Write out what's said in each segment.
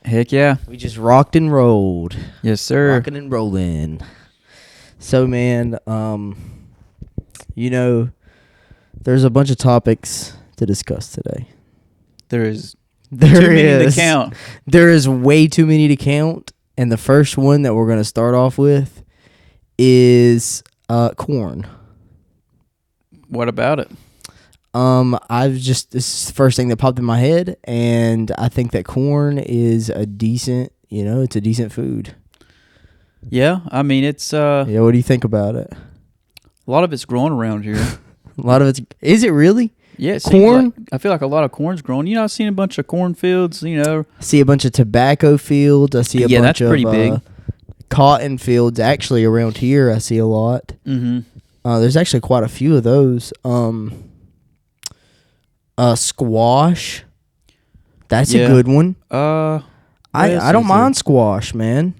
Heck yeah. We just rocked and rolled. Yes, sir. Rocking and rolling. So, man, there's a bunch of topics to discuss today. There is too many to count. There is way too many to count. And the first one that we're going to start off with is corn. What about it? this is the first thing that popped in my head, and I think that corn is a decent, it's a decent food. Yeah, I mean, it's Yeah, what do you think about it? a lot of it's growing around here. A lot of is it really? Yeah, it Corn? seems like, I feel like a lot of corn's growing. I've seen a bunch of cornfields, I see a bunch of tobacco fields. I see a bunch that's of pretty big. Cotton fields. Actually, around here, I see a lot. Mm-hmm. There's actually quite a few of those. Squash. That's a good one. I don't mind squash, man.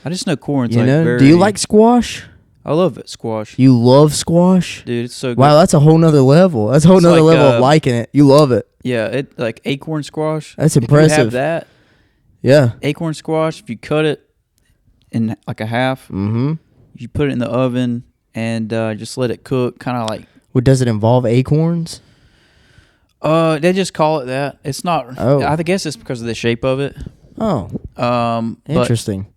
I just know corn's Do you like squash? I love it, squash. You love squash? Dude, it's so good. Wow, that's a whole nother level. That's a whole nother level of liking it. You love it. Yeah, it like acorn squash. That's impressive. If you have that, yeah. acorn squash, if you cut it in like a half, you put it in the oven and just let it cook, kind of like. What, does it involve acorns? They just call it that. It's not. Oh. I guess it's because of the shape of it. Oh. Interesting.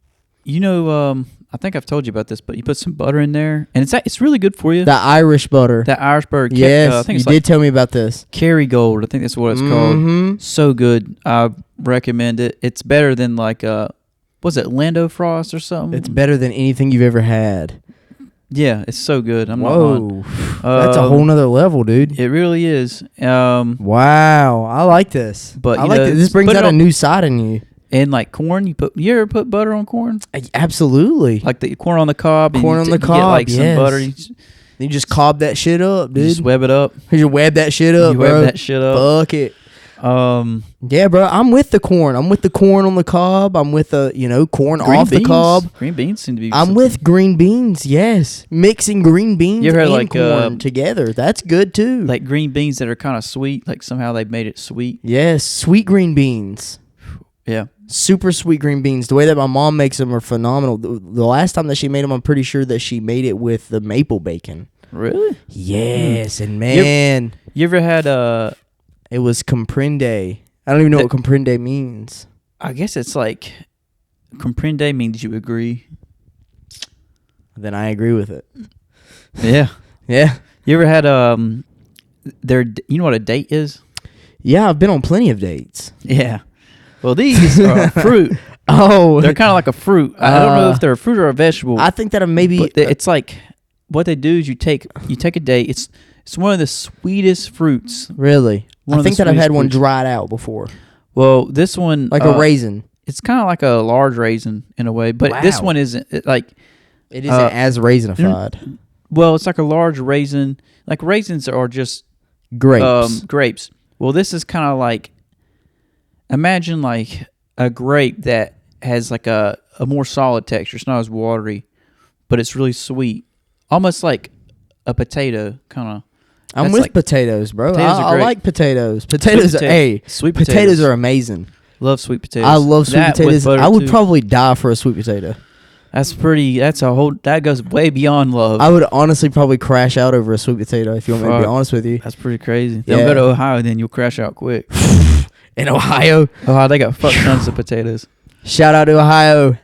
But, I think I've told you about this, but you put some butter in there, and it's really good for you. The Irish butter. That Irish butter. Yes, I think you did tell me about this. Kerrygold. I think that's what it's called. So good. I recommend it. It's better than was it Lando Frost or something? It's better than anything you've ever had. Yeah, it's so good. I'm not lying. That's a whole nother level, dude. It really is. Wow, I like this. But I like this. This brings out a new side in you. And like corn, you ever put butter on corn? Absolutely. Like the corn on the cob. Corn on the cob. You get like some butter. You just cob that shit up, dude. You just web it up. You just web that shit up, bro. Web that shit up. Fuck it. Yeah, bro. I'm with the corn. I'm with the corn on the cob. I'm with the corn green off beans. The cob. Green beans seem to be. I'm with green beans. Yes, mixing green beans and corn together. That's good too. Like green beans that are kind of sweet. Like somehow they made it sweet. Yes, sweet green beans. Yeah. Super sweet green beans. The way that my mom makes them are phenomenal. The last time that she made them, I'm pretty sure that she made it with the maple bacon. Really? Yes, and man. You ever had It was comprende. I don't even know what comprende means. I guess it's like comprende means you agree. Then I agree with it. Yeah. Yeah. You ever had you know what a date is? Yeah, I've been on plenty of dates. Yeah. Well, these are a fruit. Oh. They're kind of like a fruit. I don't know if they're a fruit or a vegetable. I think that maybe it's like what they do is you take a date. It's one of the sweetest fruits. Really? I think that I've had one dried out before. Well, this one like a raisin. It's kind of like a large raisin in a way, but this one isn't like it isn't as raisinified. Well, it's like a large raisin. Like raisins are just grapes. Grapes. Well, this is kind of like imagine like a grape that has like a more solid texture. It's not as watery, but it's really sweet. Almost like a potato, kind of. I'm with potatoes, bro. I like potatoes. Potatoes sweet potatoes are amazing. Love sweet potatoes. I love sweet potatoes. I would probably die for a sweet potato. That goes way beyond love. I would honestly probably crash out over a sweet potato if you want me to be honest with you. That's pretty crazy. Don't go to Ohio, then you'll crash out quick. In Ohio? Ohio, they got fuck tons of potatoes. Shout out to Ohio.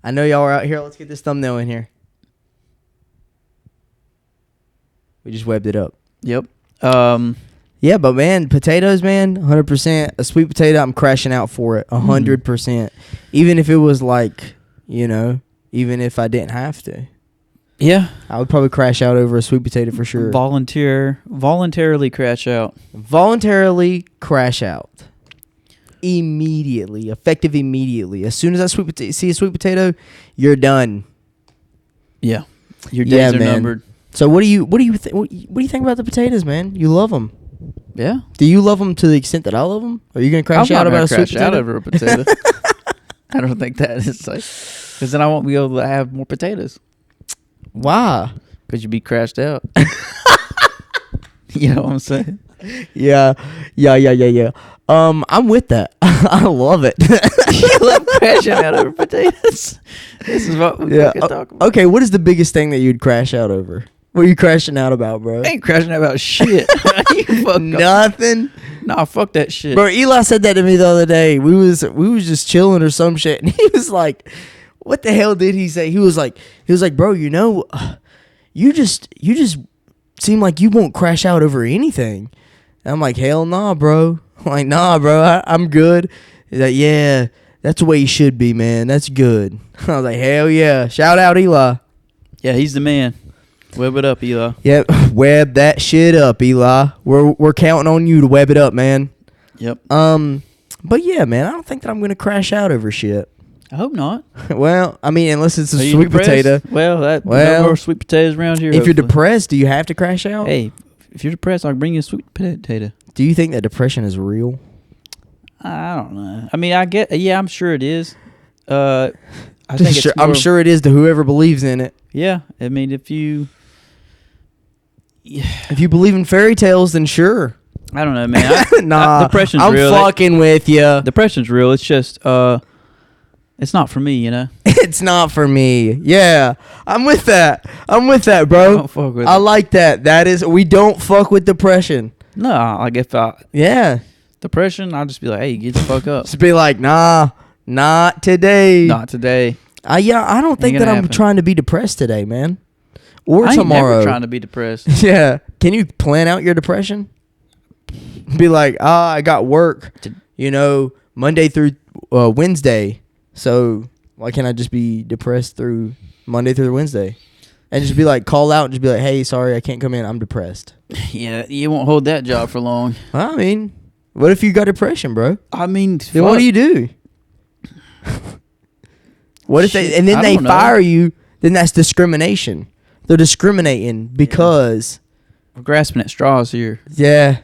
I know y'all are out here. Let's get this thumbnail in here. We just webbed it up. Yep. Yeah, but man, potatoes, man, 100%. A sweet potato, I'm crashing out for it, 100%. Even if it was like, even if I didn't have to. Yeah. I would probably crash out over a sweet potato for sure. Voluntarily crash out. Voluntarily crash out. Immediately. Effective immediately. As soon as I see a sweet potato, you're done. Yeah. Your days are numbered. So what do you think about the potatoos, man? You love them. Yeah. Do you love them to the extent that I love them? Are you going to crash out about a sweet potato? I'm not going to crash out over a potato. I don't think that is like... Because then I won't be able to have more potatoes. Why? Because you'd be crashed out. You know what I'm saying? Yeah. I'm with that. I love it. You love crashing out over potatoes. This is what we fucking talk about. Okay, what is the biggest thing that you'd crash out over? What are you crashing out about, bro? I ain't crashing out about shit. You fuck Nothing. Nah, fuck that shit. Bro, Eli said that to me the other day. We was just chilling or some shit, and he was like, "What the hell did he say?" He was like, "Bro, you know, you just seem like you won't crash out over anything." And I'm like, "Hell nah, bro." I'm like, "Nah, bro, I'm good." He's like, "Yeah, that's the way you should be, man. That's good." I was like, "Hell yeah!" Shout out Eli. Yeah, he's the man. Web it up, Eli. Yep, web that shit up, Eli. We're counting on you to web it up, man. Yep. But yeah, man, I don't think that I'm gonna crash out over shit. I hope not. Well, I mean, unless it's a Are you sweet depressed? potato. No more sweet potatoes around here. If you're hopefully. depressed, do you have to crash out? Hey, if you're depressed, I'll bring you a sweet potato. Do you think that depression is real? I don't know. I mean, I'm sure it is. I think it's I'm sure it is to whoever believes in it. Yeah, I mean, if you believe in fairy tales, then sure. I don't know, man. Nah, depression's I'm real. fucking with you. Depression's real. It's just, it's not for me, you know. It's not for me. Yeah, I'm with that. I bro. don't fuck with I it. like that. We don't fuck with depression. No, like if Yeah. depression, I'll just be like, hey, get the fuck up. Just be like, nah, not today. Not today. Yeah, I don't think Ain't that gonna I'm happen. trying to be depressed today, man. Or I ain't tomorrow. never trying to be depressed. Yeah. Can you plan out your depression? Be like, I got work, Monday through Wednesday. So why can't I just be depressed through Monday through Wednesday? And just be like, call out and just be like, hey, sorry, I can't come in. I'm depressed. Yeah, you won't hold that job for long. I mean, what if you got depression, bro? I mean, Then what do you do? What if Shit, they I don't know. fire you? Then that's discrimination. They're discriminating because We're grasping at straws here. yeah,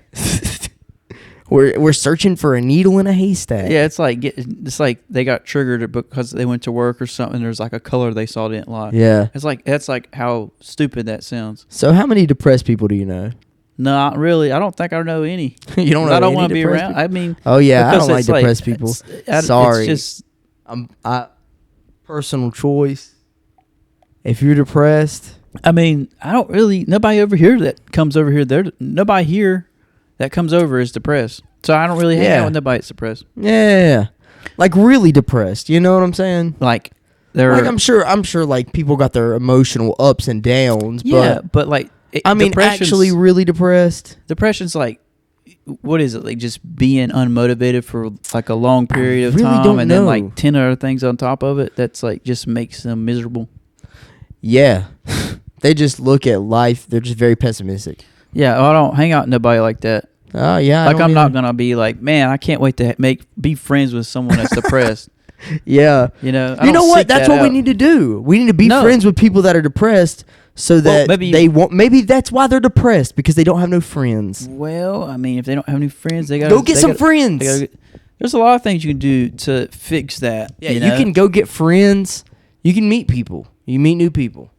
we're searching for a needle in a haystack. Yeah, it's like they got triggered because they went to work or something. There's like a color they saw didn't like. Yeah. That's like how stupid that sounds. So how many depressed people do you know? Not really. I don't think I know any. You don't know I don't any want to be depressed around. people? I mean, Oh yeah, I because don't like it's depressed people. Sorry. It's just personal choice. If you're depressed, I mean, I don't really. Nobody over here that comes over here. Nobody here that comes over is depressed. So I don't really hang out with nobody that's depressed. yeah, like really depressed. You know what I'm saying? Like they're. Like I'm sure like people got their emotional ups and downs. Yeah, but like actually really depressed. Depression's like, what is it? Like just being unmotivated for like a long period of really time, don't and know. then like 10 other things on top of it. That's like just makes them miserable. Yeah, they just look at life. They're just very pessimistic. Yeah, I don't hang out with nobody like that. Oh yeah, Like I'm not gonna be like, man, I can't wait to be friends with someone that's depressed. Yeah, You know. you know what? That's what we need to do. We need to be friends with people that are depressed, so that they won't. Maybe that's why they're depressed, because they don't have no friends. Well, I mean, if they don't have any friends, they got Go get some friends. There's a lot of things you can do to fix that. Yeah, you you can go get friends. You can meet people. You meet new people.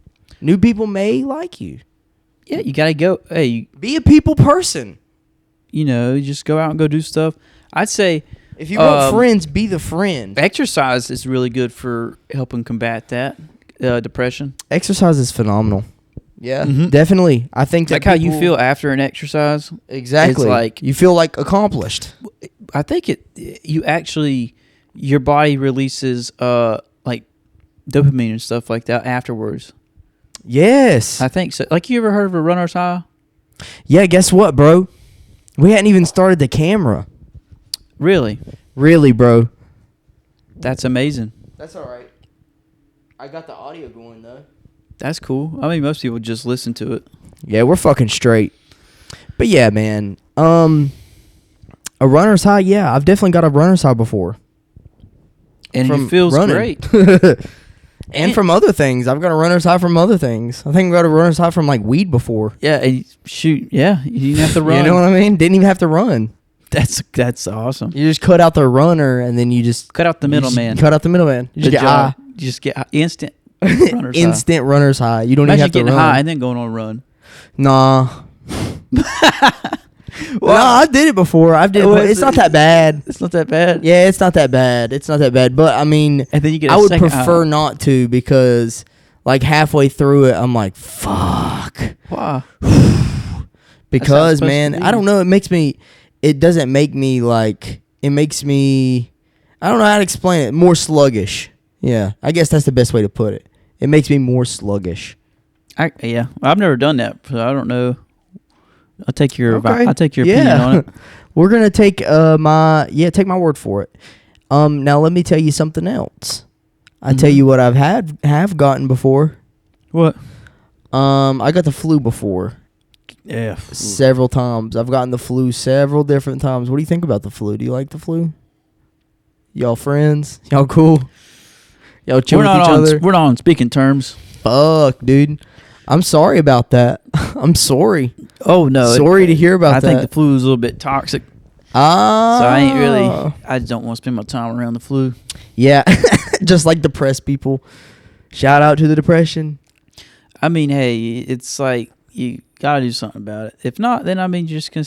New people may like you. Yeah, you gotta go. Hey, Be a people person. you just go out and go do stuff. I'd say If you want friends, be the friend. exercise is really good for helping combat that depression. Exercise is phenomenal. Yeah, Mhm. definitely. I think that Like how you feel after an exercise. Exactly. It's like you feel like accomplished. I think your body releases like dopamine and stuff like that afterwards. Yes. I think so. Like, you ever heard of a runner's high? Yeah, guess what, bro? We hadn't even started the camera. Really? Really, bro. That's amazing. That's all right. I got the audio going, though. That's cool. I mean, most people just listen to it. Yeah, we're fucking straight. But yeah, man. A runner's high, yeah. I've definitely got a runner's high before. And From it feels running. great. And from other things. I've got a runner's high from other things. I think I got a runner's high from, like, weed before. Yeah, and shoot. Yeah, you didn't have to run. You know what I mean? Didn't even have to run. That's awesome. You just cut out the runner, and then you just... Cut out the middleman. Cut out the middleman. You Good just get job. high. You just get instant runner's Instant runner's high. You don't high. even Imagine have to getting run. high and then going on a run. Nah. No, I did it before. I've did it. It's not that bad. It's not that bad. Yeah, it's not that bad. It's not that bad. But I mean, And then you get. I would prefer not to, because like halfway through it, I'm like, fuck. Why? Because man, I don't know. It doesn't make me like. It makes me. I don't know how to explain it. More sluggish. Yeah, I guess that's the best way to put it. It makes me more sluggish. Yeah, I've never done that, so I don't know. I'll take your Okay. opinion on it. We're gonna take take my word for it. Now let me tell you something else. I tell you what I've have gotten before. What? I got the flu before. Yeah. Several times. I've gotten the flu several different times. What do you think about the flu? Do you like the flu? Y'all friends? Y'all cool? Y'all chill with each other? We're not on speaking terms. Fuck, dude. I'm sorry about that. I'm sorry. Oh no. Sorry to hear about that. I think the flu is a little bit toxic. So I just don't want to spend my time around the flu. Yeah. Just like depressed people. Shout out to the depression. I mean, hey, it's like you gotta do something about it. If not, then I mean, you're just gonna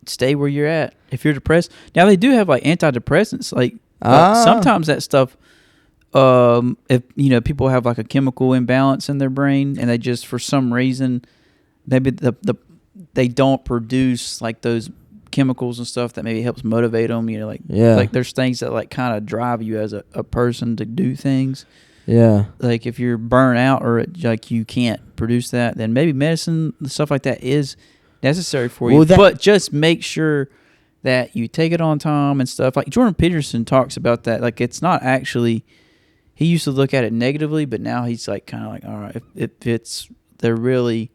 stay where you're at. If you're depressed, now they do have like antidepressants. Like sometimes that stuff, if people have like a chemical imbalance in their brain, and they just for some reason, maybe they don't produce like those chemicals and stuff that maybe helps motivate them. Like there's things that like kind of drive you as a person to do things. Yeah. Like if you're burnt out or like you can't produce that, then maybe medicine and stuff like that is necessary for you. But just make sure that you take it on time and stuff. Like Jordan Peterson talks about that. Like it's not actually, he used to look at it negatively, but now he's like kind of like, all right, if they're really,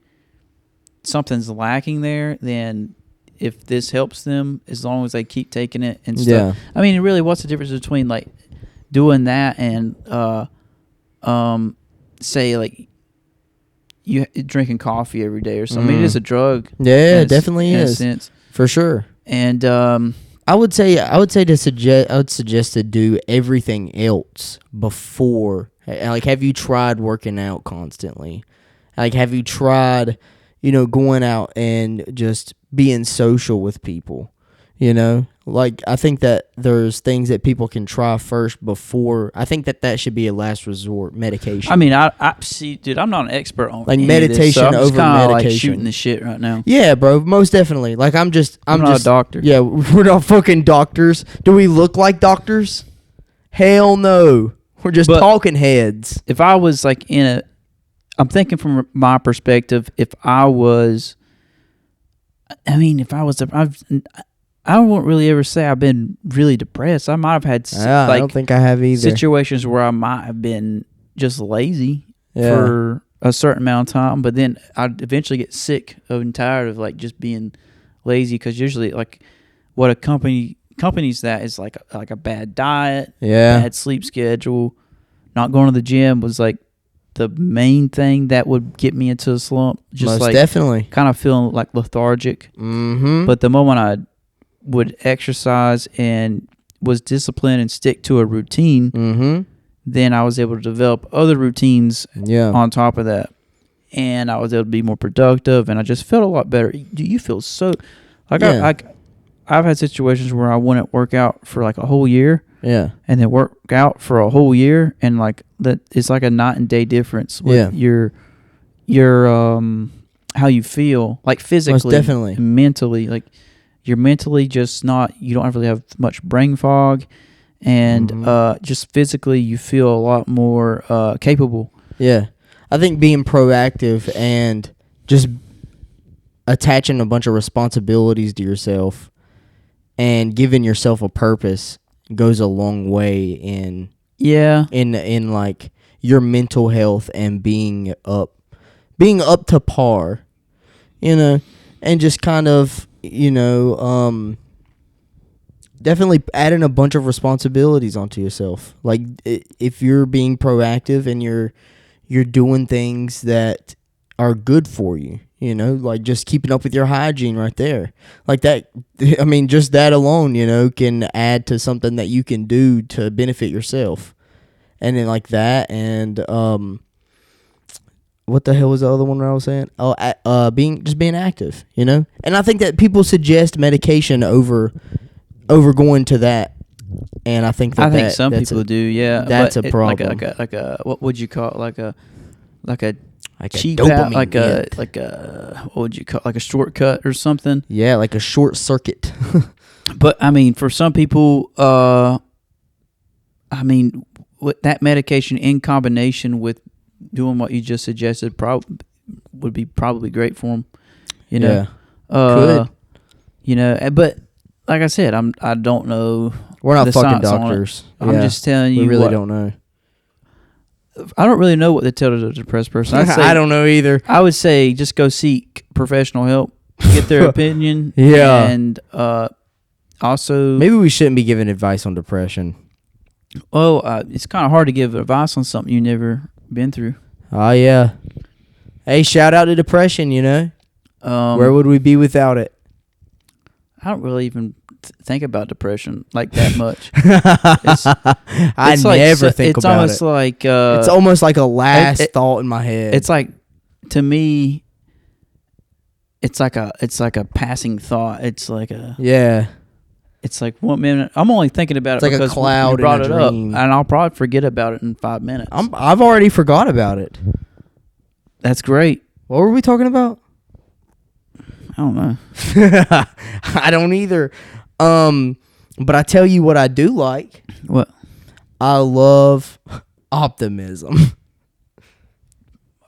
something's lacking there, then if this helps them, as long as they keep taking it and stuff. Yeah. I mean, really, what's the difference between like doing that and, say like you drinking coffee every day or something? I mean, it is a drug. Yeah, it definitely is. In a sense. For sure. And I would suggest to do everything else before. Like, have you tried working out constantly? Like, have you tried, going out and just being social with people? Like, I think that there's things that people can try first before. I think that should be a last resort. Medication. I mean, I see, dude, I'm not an expert on like meditation this, so I'm over medication. Like shooting the shit right now. Yeah, bro, most definitely. Like, I'm not a doctor. Yeah, we're not fucking doctors. Do we look like doctors? Hell no. We're just talking heads. If I was like I'm thinking from my perspective, I won't really ever say I've been really depressed. I might have had I don't think I have either. Situations where I might have been just lazy for a certain amount of time, but then I'd eventually get sick and tired of like just being lazy, because usually like what accompanies that is like a bad diet, bad sleep schedule, not going to the gym was like the main thing that would get me into a slump. Just most like definitely kind of feeling like lethargic. Mm-hmm. But the moment I would exercise and was disciplined and stick to a routine, then I was able to develop other routines on top of that. And I was able to be more productive, and I just felt a lot better. Do you feel so like I've had situations where I wouldn't work out for like a whole year. Yeah. And then work out for a whole year, and like that it's like a night and day difference with your how you feel, like physically, most definitely, and mentally. Like you're mentally just not, you don't really have much brain fog, and just physically you feel a lot more capable. Yeah. I think being proactive and just attaching a bunch of responsibilities to yourself and giving yourself a purpose goes a long way in like your mental health and being up to par, and just kind of, definitely adding a bunch of responsibilities onto yourself. Like if you're being proactive and you're doing things that are good for you, like just keeping up with your hygiene right there. Like that, I mean, just that alone, can add to something that you can do to benefit yourself. And then like that, and what the hell was the other one I was saying? Oh, being active, you know. And I think that people suggest medication over going to that, and I think that some people do. Yeah, that's a problem. Like a what would you call it? Like a cheap dopamine like a what would you call it? Like a shortcut or something? Yeah, like a short circuit. But I mean, for some people, I mean, with that medication in combination with doing what you just suggested, would be probably great for them. You know, Could. You know, but like I said, I don't know. We're not the fucking science on it. doctors. I'm just telling you. We really don't know. I don't really know what to tell a depressed person. I'd say, I don't know either. I would say just go seek professional help, get their opinion. Yeah. And also, Maybe we shouldn't be giving advice on depression. it's kind of hard to give advice on something you've never been through. Oh, yeah. Hey, shout out to depression, you know? Where would we be without it? I don't really even think about depression like that much. I never think it's about it. almost like It's almost like a last thought in my head. it's like, to me, it's like a passing thought. It's like it's like 1 minute. I'm only thinking about It's it like a because cloud you brought in it a up, dream. and I'll probably forget about it in 5 minutes. I've already forgot about it. That's great. What were we talking about? I don't know. I don't either. But I tell you what I do like. What? I love optimism.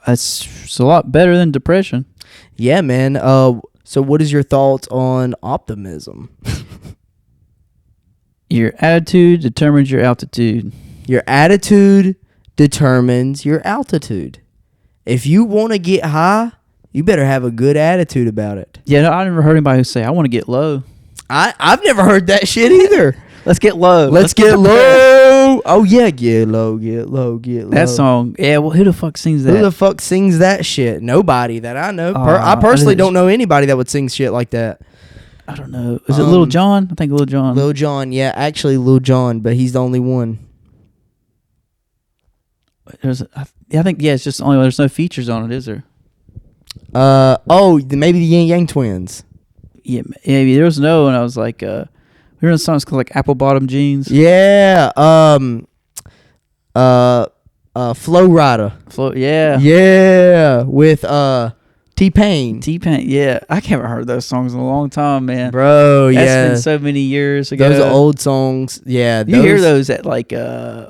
It's a lot better than depression. Yeah, man. So what is your thoughts on optimism? Your attitude determines your altitude. Your attitude determines your altitude. If you want to get high, you better have a good attitude about it. Yeah, no, I never heard anybody who say, I want to get low. I've never heard that shit either. Let's get low. Let's get low. Oh, yeah. Get low, get low, get low. That song. Yeah, well, who the fuck sings that? Who the fuck sings that shit? Nobody that I know. I I personally think don't know anybody that would sing shit like that. I don't know. Is it Lil Jon? I think Lil Jon. Lil Jon, yeah. Actually, Lil Jon, but he's the only one. I think, it's just the only one. There's no features on it, is there? Maybe the Yin Yang Twins. Yeah, maybe there was no, and I was like, we were in a song called like Apple Bottom Jeans. Yeah. Flow Rider. Yeah. Yeah. With T-Pain. T-Pain. Yeah, I haven't heard those songs in a long time, man. Bro, That's yeah. been so many years ago. Those are old songs. Yeah. You hear those at like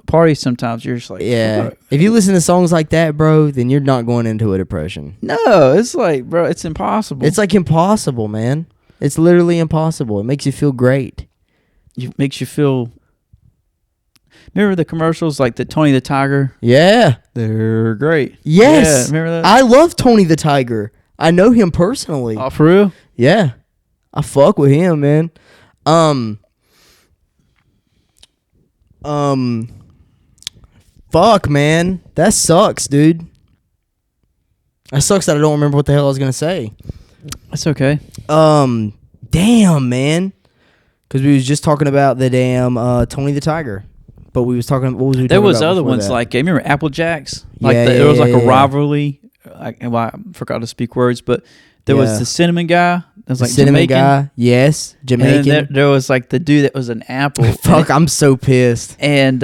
parties sometimes. You're just like, yeah. what? If you listen to songs like that, bro, then you're not going into a depression. No, it's like, bro, it's impossible. It's like impossible, man. It's literally impossible. It makes you feel great. It makes you feel. Remember the commercials like the Tony the Tiger? Yeah. They're great. Yes. Yeah, remember that? I love Tony the Tiger. I know him personally. Oh, for real? Yeah. I fuck with him, man. Fuck, man. That sucks, dude. That sucks that I don't remember what the hell I was going to say. That's okay. Damn, man. Because we was just talking about the damn Tony the Tiger. But we was talking, what was we There talking was about other before ones that? like, remember Apple Jacks? Like Yeah, there was like a yeah. rivalry. I forgot to speak words, but there was the cinnamon guy. That was like Cinnamon Jamaican. guy. Yes. And Jamaican. then there was like the dude that was an apple. Fuck, I'm so pissed. And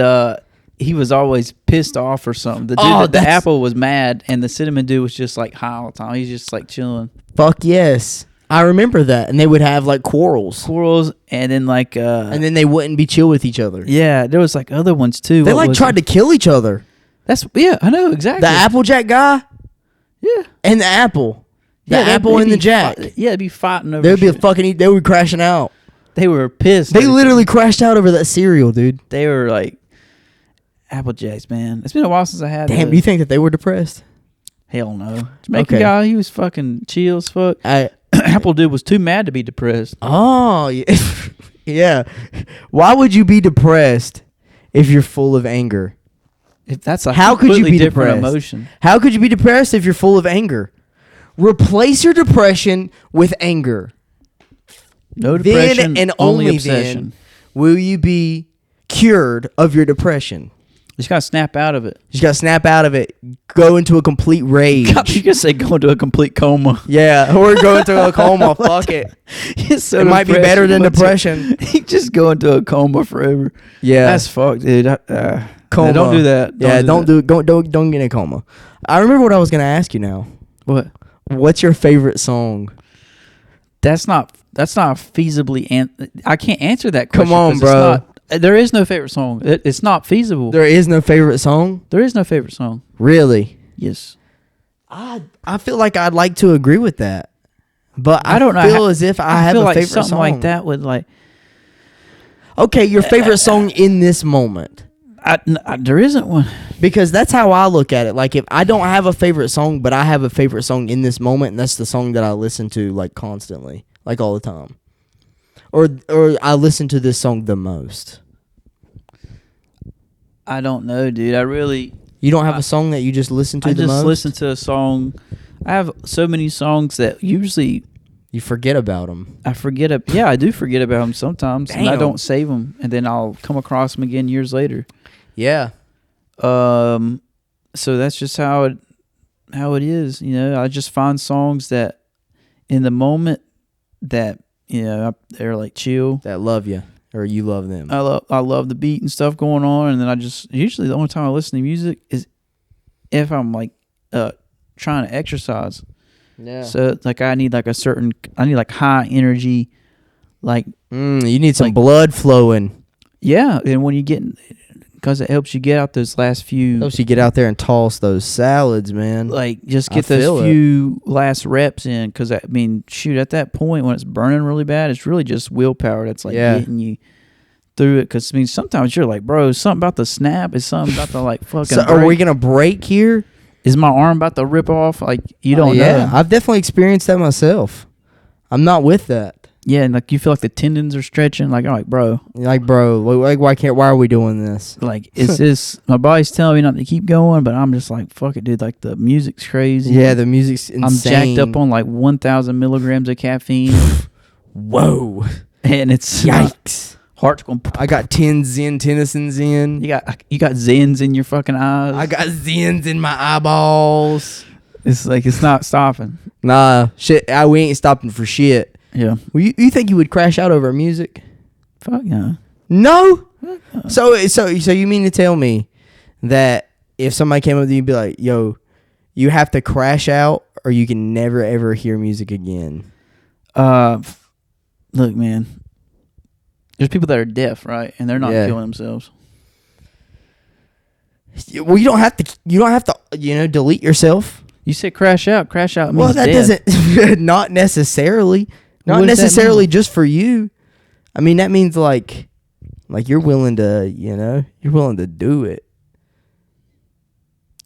he was always pissed off or something. The dude Oh, the that's- apple was mad, and the cinnamon dude was just like high all the time. He's just like chilling. Fuck yes. I remember that. And they would have like quarrels. And then like And then they wouldn't be chill with each other. yeah, there was like other ones too. They What like was tried it? to kill each other. I know exactly. The Applejack guy Yeah. and the apple. The Yeah, apple they'd and the be jack. they'd be fighting over They would be shit. they were crashing out. They were pissed. They literally crashed out over that cereal, dude. They were like Apple Jacks, man. It's been a while since I had Damn, those. you think that they were depressed? Hell no. Jamaican Okay. guy, he was fucking chill as fuck. Apple dude was too mad to be depressed. Oh, yeah. Yeah. Why would you be depressed if you're full of anger? If that's a How could you completely be different depressed? emotion. How could you be depressed if you're full of anger? Replace your depression with anger. No depression, Then and only only obsession. then will you be cured of your depression. Just gotta snap out of it. You just gotta snap out of it. Go into a complete rage. You can say go into a complete coma. Yeah, or go into a coma. Fuck it. So it might be better than depression. You just go into a coma forever. Yeah, that's fucked, dude. Coma. Don't do that. Don't get in a coma. I remember what I was gonna ask you now. What? What's your favorite song? That's not feasibly. I can't answer that question. Come on, bro. There is no favorite song. It's not feasible. There is no favorite song? There is no favorite song. Really? Yes. I feel like I'd like to agree with that. But I don't know. I feel as if I have feel a like favorite something song. like that would like. Okay, your favorite song in this moment. There isn't one. Because that's how I look at it. Like, if I don't have a favorite song, but I have a favorite song in this moment, and that's the song that I listen to, like, constantly. Like, all the time. Or I listen to this song the most. I don't know, dude. You don't have a song that you just listen to the most? I just listen to a song. I have so many songs that usually... You forget about them. I do forget about them sometimes. Damn. And I don't save them. And then I'll come across them again years later. Yeah. So that's just how it is. You know, I just find songs that in the moment that, you know, they're like chill. That love you. Or you love them. I love the beat and stuff going on. And then usually the only time I listen to music is if I'm like trying to exercise. Yeah. So like I need like high energy, like you need some blood flowing. Yeah, and when you get, because it helps you get out those last few. Helps you get out there and toss those salads, man. Like just get those few last reps in, because I mean, shoot, at that point when it's burning really bad, it's really just willpower that's like getting you through it. Because I mean, sometimes you're like, bro, something about the snap, is something about the like fucking. So are we gonna break here? Is my arm about to rip off? Like, you don't know. Yeah, I've definitely experienced that myself. I'm not with that. Yeah, and like you feel like the tendons are stretching. Like, I'm like, bro. Like, bro, like why are we doing this? Like, it's just, my body's telling me not to keep going, but I'm just like, fuck it, dude. Like, the music's crazy. Yeah, the music's insane. I'm jacked up on like 1,000 milligrams of caffeine. Whoa. And it's... Yikes. Heart's going... I got 10 Zen Tennyson's in. You got Zens in your fucking eyes. I got Zens in my eyeballs. It's like, it's not stopping. Nah, shit. We ain't stopping for shit. Yeah. Well, you think you would crash out over music? Fuck no. No? So you mean to tell me that if somebody came up to you and be like, yo, you have to crash out or you can never ever hear music again? Look, man. There's people that are deaf, right? And they're not killing themselves. Well, you don't have to, delete yourself. You said crash out. Crash out means well, that dead. doesn't, not necessarily. Not necessarily just for you. I mean, that means like you're willing to, you're willing to do it.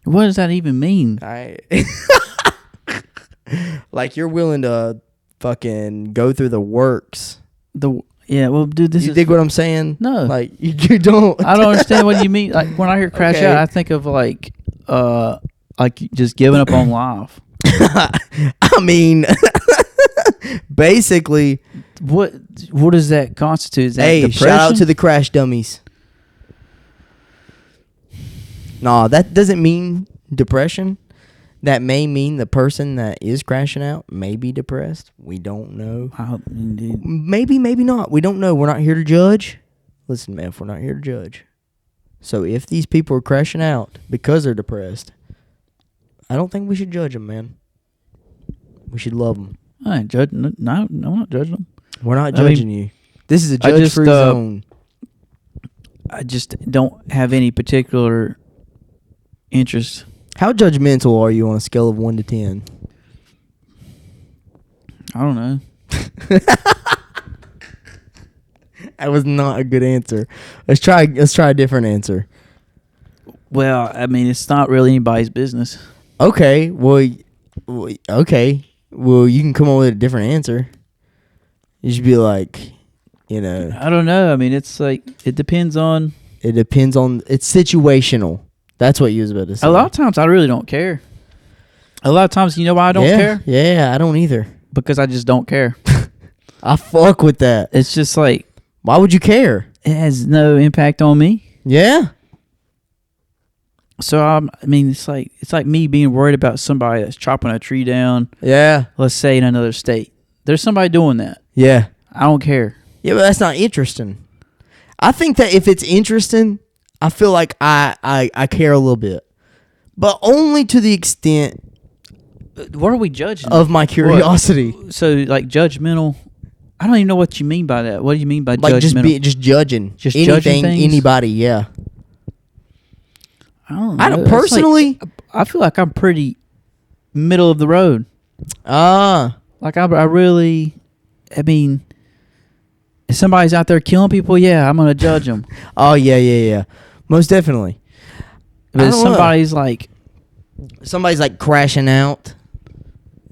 What does that even mean? Like you're willing to fucking go through the works. Yeah, well, dude, you dig what I'm saying? No. Like, you don't. I don't understand what you mean. Like, when I hear crash out, I think of, like just giving up on life. I mean, basically. What does that constitute? Is that hey, depression? Shout out to the crash dummies. Nah, that doesn't mean depression. That may mean the person that is crashing out may be depressed. We don't know. Maybe not. We don't know. We're not here to judge. Listen, man, we're not here to judge. So if these people are crashing out because they're depressed, I don't think we should judge them, man. We should love them. I ain't judging. No, I'm not judging them. We're not judging you. This is a judge-free zone. I just don't have any particular interest. How judgmental are you on a scale of 1 to 10? I don't know. That was not a good answer. Let's try a different answer. Well, I mean, it's not really anybody's business. Okay. Well, you can come up with a different answer. You should be like, I don't know. I mean, it's like, it depends on. It's situational. That's what you was about to say. A lot of times, I really don't care. A lot of times, you know why I don't care? Yeah, I don't either. Because I just don't care. I fuck with that. It's just like... Why would you care? It has no impact on me. Yeah. So I mean, it's like me being worried about somebody that's chopping a tree down. Yeah. Let's say in another state. There's somebody doing that. Yeah. I don't care. Yeah, but that's not interesting. I think that if it's interesting, I feel like I care a little bit, but only to the extent What are we judging? of my curiosity. What? So like judgmental. I don't even know what you mean by that. What do you mean by Like judgmental? just judging, Just anything, judging things? anybody. Yeah. I don't know. I don't It's personally. I feel like I'm pretty middle of the road. Like I really, I mean, if somebody's out there killing people, yeah, I'm gonna judge them. Oh yeah. Most definitely. But I if don't know. somebody's like, crashing out.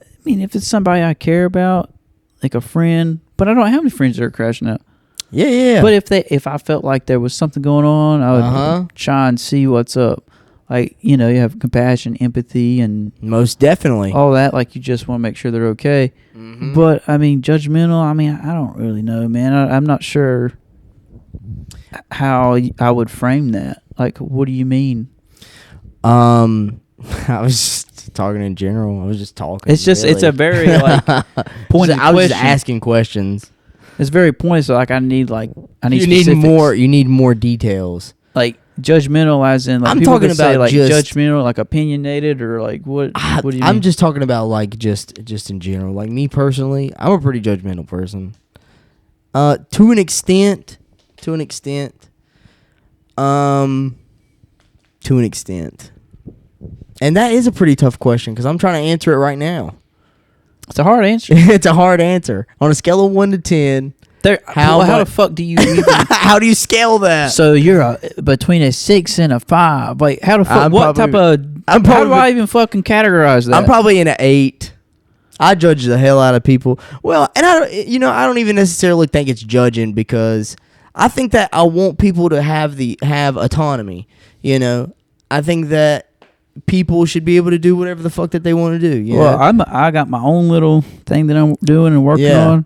I mean, if it's somebody I care about, like a friend, but I don't have any friends that are crashing out. Yeah. But if I felt like there was something going on, I would Uh-huh. try and see what's up. Like, you have compassion, empathy, and Most definitely. all that. Like, you just want to make sure they're okay. Mhm. But, I mean, judgmental, I mean, I don't really know, man. I'm not sure how I would frame that. Like, what do you mean? I was just talking in general. I was just talking. It's just, it's a very, like, pointed I was question. just asking questions. It's very pointed, so, like, I need You need specifics. more. You need more details. Like, judgmental as in, like, I'm people talking could say, about like, just- judgmental, like, opinionated, or, like, what do you mean? I'm just talking about like just in general. Like me personally, I'm a pretty judgmental person. To an extent. And that is a pretty tough question because I'm trying to answer it right now. It's a hard answer. It's a hard answer. On a scale of 1 to 10, How the fuck do you even... how do you scale that? So you're between a 6 and a 5. Like, how the fuck... I'm what probably- type of... I'm how do probably- I even fucking categorize that? I'm probably in an 8. I judge the hell out of people. Well, and I don't even necessarily think it's judging because I think that I want people to have autonomy. I think that people should be able to do whatever the fuck that they want to do. Well, I got my own little thing that I'm doing and working Yeah. on.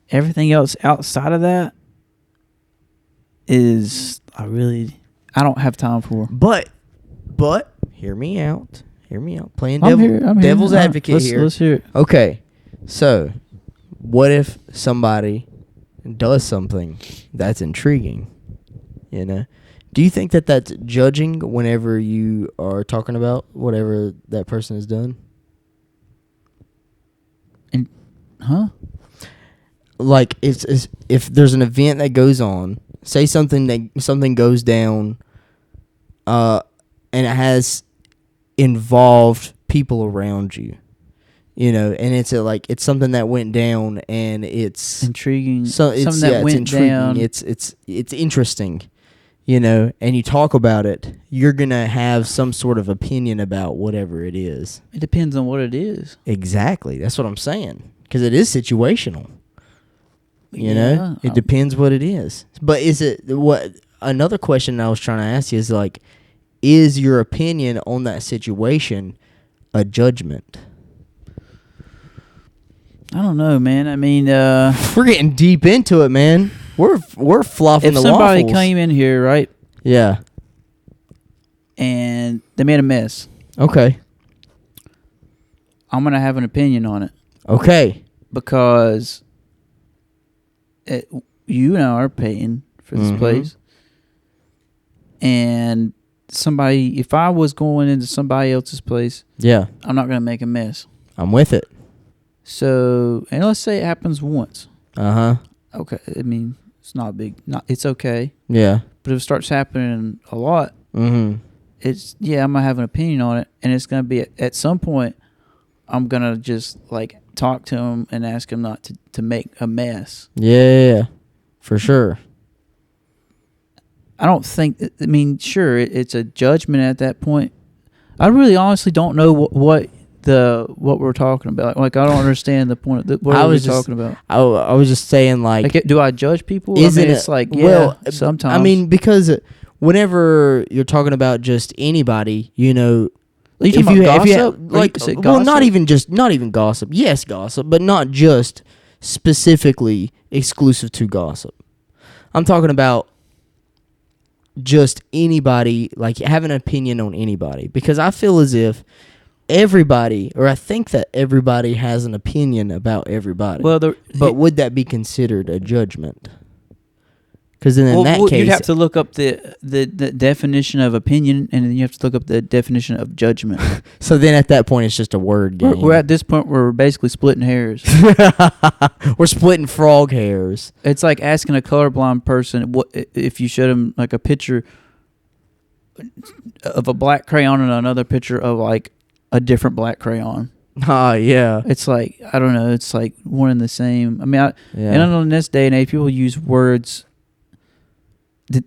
Everything else outside of that is I don't have time for. But hear me out. Playing I'm here. devil's advocate let's, here. Let's hear it. Okay, so what if somebody does something that's intriguing? Do you think that that's judging whenever you are talking about whatever that person has done? Huh? Like if there's an event that goes on, say something goes down, and it has involved people around you, and it's something that went down and it's Intriguing. so it's something that it's went intriguing. down. It's interesting, and you talk about it, you're gonna have some sort of opinion about whatever it is. It depends on what it is. Exactly, that's what I'm saying, because it is situational. Yeah, It depends what it is. But is it what? Another question I was trying to ask you is like, is your opinion on that situation a judgment? I don't know, man. I mean, We're getting deep into it, man. We're fluffing if the somebody waffles. came in here, right, Yeah. and they made a mess, Okay. I'm gonna have an opinion on it Okay. because you and I are paying for this Mhm. place, and if I was going into somebody else's place, Yeah. I'm not gonna make a mess. I'm with it. So, and let's say it happens once. Uh-huh. Okay, I mean, it's not big. It's okay. Yeah. But if it starts happening a lot, Mm-hmm. I'm gonna have an opinion on it, and it's gonna be at some point, I'm gonna just like talk to him and ask him not to make a mess. Yeah. For sure. I don't think. I mean, sure, it's a judgment at that point. I really, honestly, don't know what we're talking about. Like I don't understand the point. What I are we was just- talking about? I was just saying like Like, do I judge people? Isn't I mean, it- it's like, well, sometimes. I mean, because whenever you're talking about just anybody, are you talking about gossip? like, Is it well, not gossip? even gossip. Yes, gossip, but not just specifically exclusive to gossip. I'm talking about just anybody, like have an opinion on anybody, because I feel as if everybody, or I think that everybody has an opinion about everybody. Well, but would that be considered a judgment? Because then in that case, you'd have to look up the definition of opinion, and then you have to look up the definition of judgment. So then at that point, it's just a word game. We're at this point where we're basically splitting hairs. We're splitting frog hairs. It's like asking a colorblind person what if you showed them like a picture of a black crayon and another picture of like a different black crayon. Yeah. It's like, I don't know. It's like one and the same. I mean, and I know in this day and age, people use words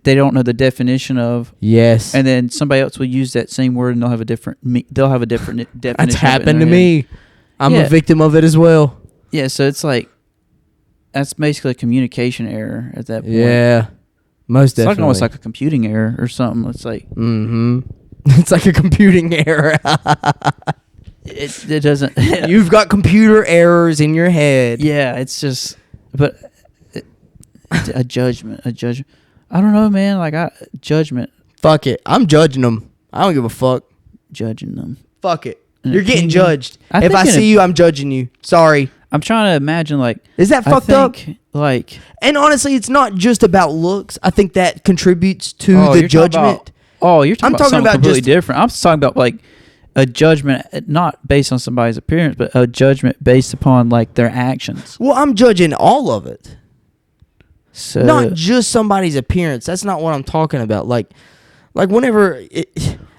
they don't know the definition of. Yes. And then somebody else will use that same word and they'll have a different definition. That's happened to me. I'm a victim of it as well. Yeah, so it's like that's basically a communication error at that point. Yeah. Most definitely. It's like almost like a computing error or something. It's like it's like a computing error. it doesn't You've got computer errors in your head. Yeah, it's just a judgment. I don't know, man. Like judgment. Fuck it. I'm judging them. I don't give a fuck. Judging them. Fuck it. You're getting judged. If I see you, I'm judging you. Sorry. I'm trying to imagine, like... Is that fucked up? Like... And honestly, it's not just about looks. I think that contributes to the judgment. You're talking about something completely different. I'm talking about, like, a judgment not based on somebody's appearance, but a judgment based upon, like, their actions. Well, I'm judging all of it. So not just somebody's appearance. That's not what I'm talking about. Like whenever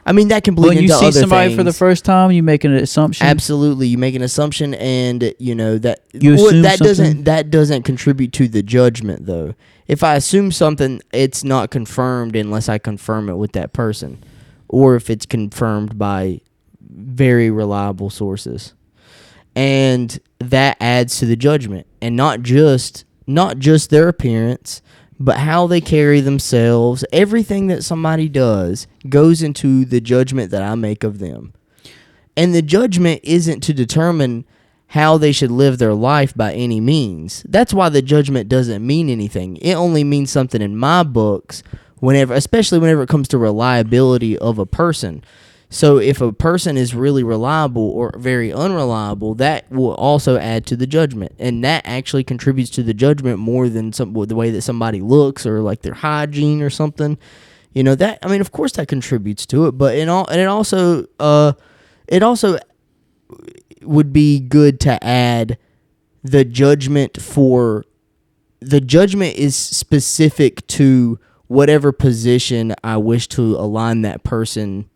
I mean, that can bleed into other things. When you see somebody for the first time, you make an assumption. Absolutely, you make an assumption, and you know that assume that doesn't contribute to the judgment, though. If I assume something, it's not confirmed unless I confirm it with that person, or if it's confirmed by very reliable sources, and that adds to the judgment, and not just their appearance, but how they carry themselves. Everything that somebody does goes into the judgment that I make of them. And the judgment isn't to determine how they should live their life by any means. That's why the judgment doesn't mean anything. It only means something in my books, especially whenever it comes to reliability of a person. So if a person is really reliable or very unreliable, that will also add to the judgment. And that actually contributes to the judgment more than the way that somebody looks or like their hygiene or something. You know, that, I mean, of course that contributes to it, but it also would be good to add the judgment is specific to whatever position I wish to align that person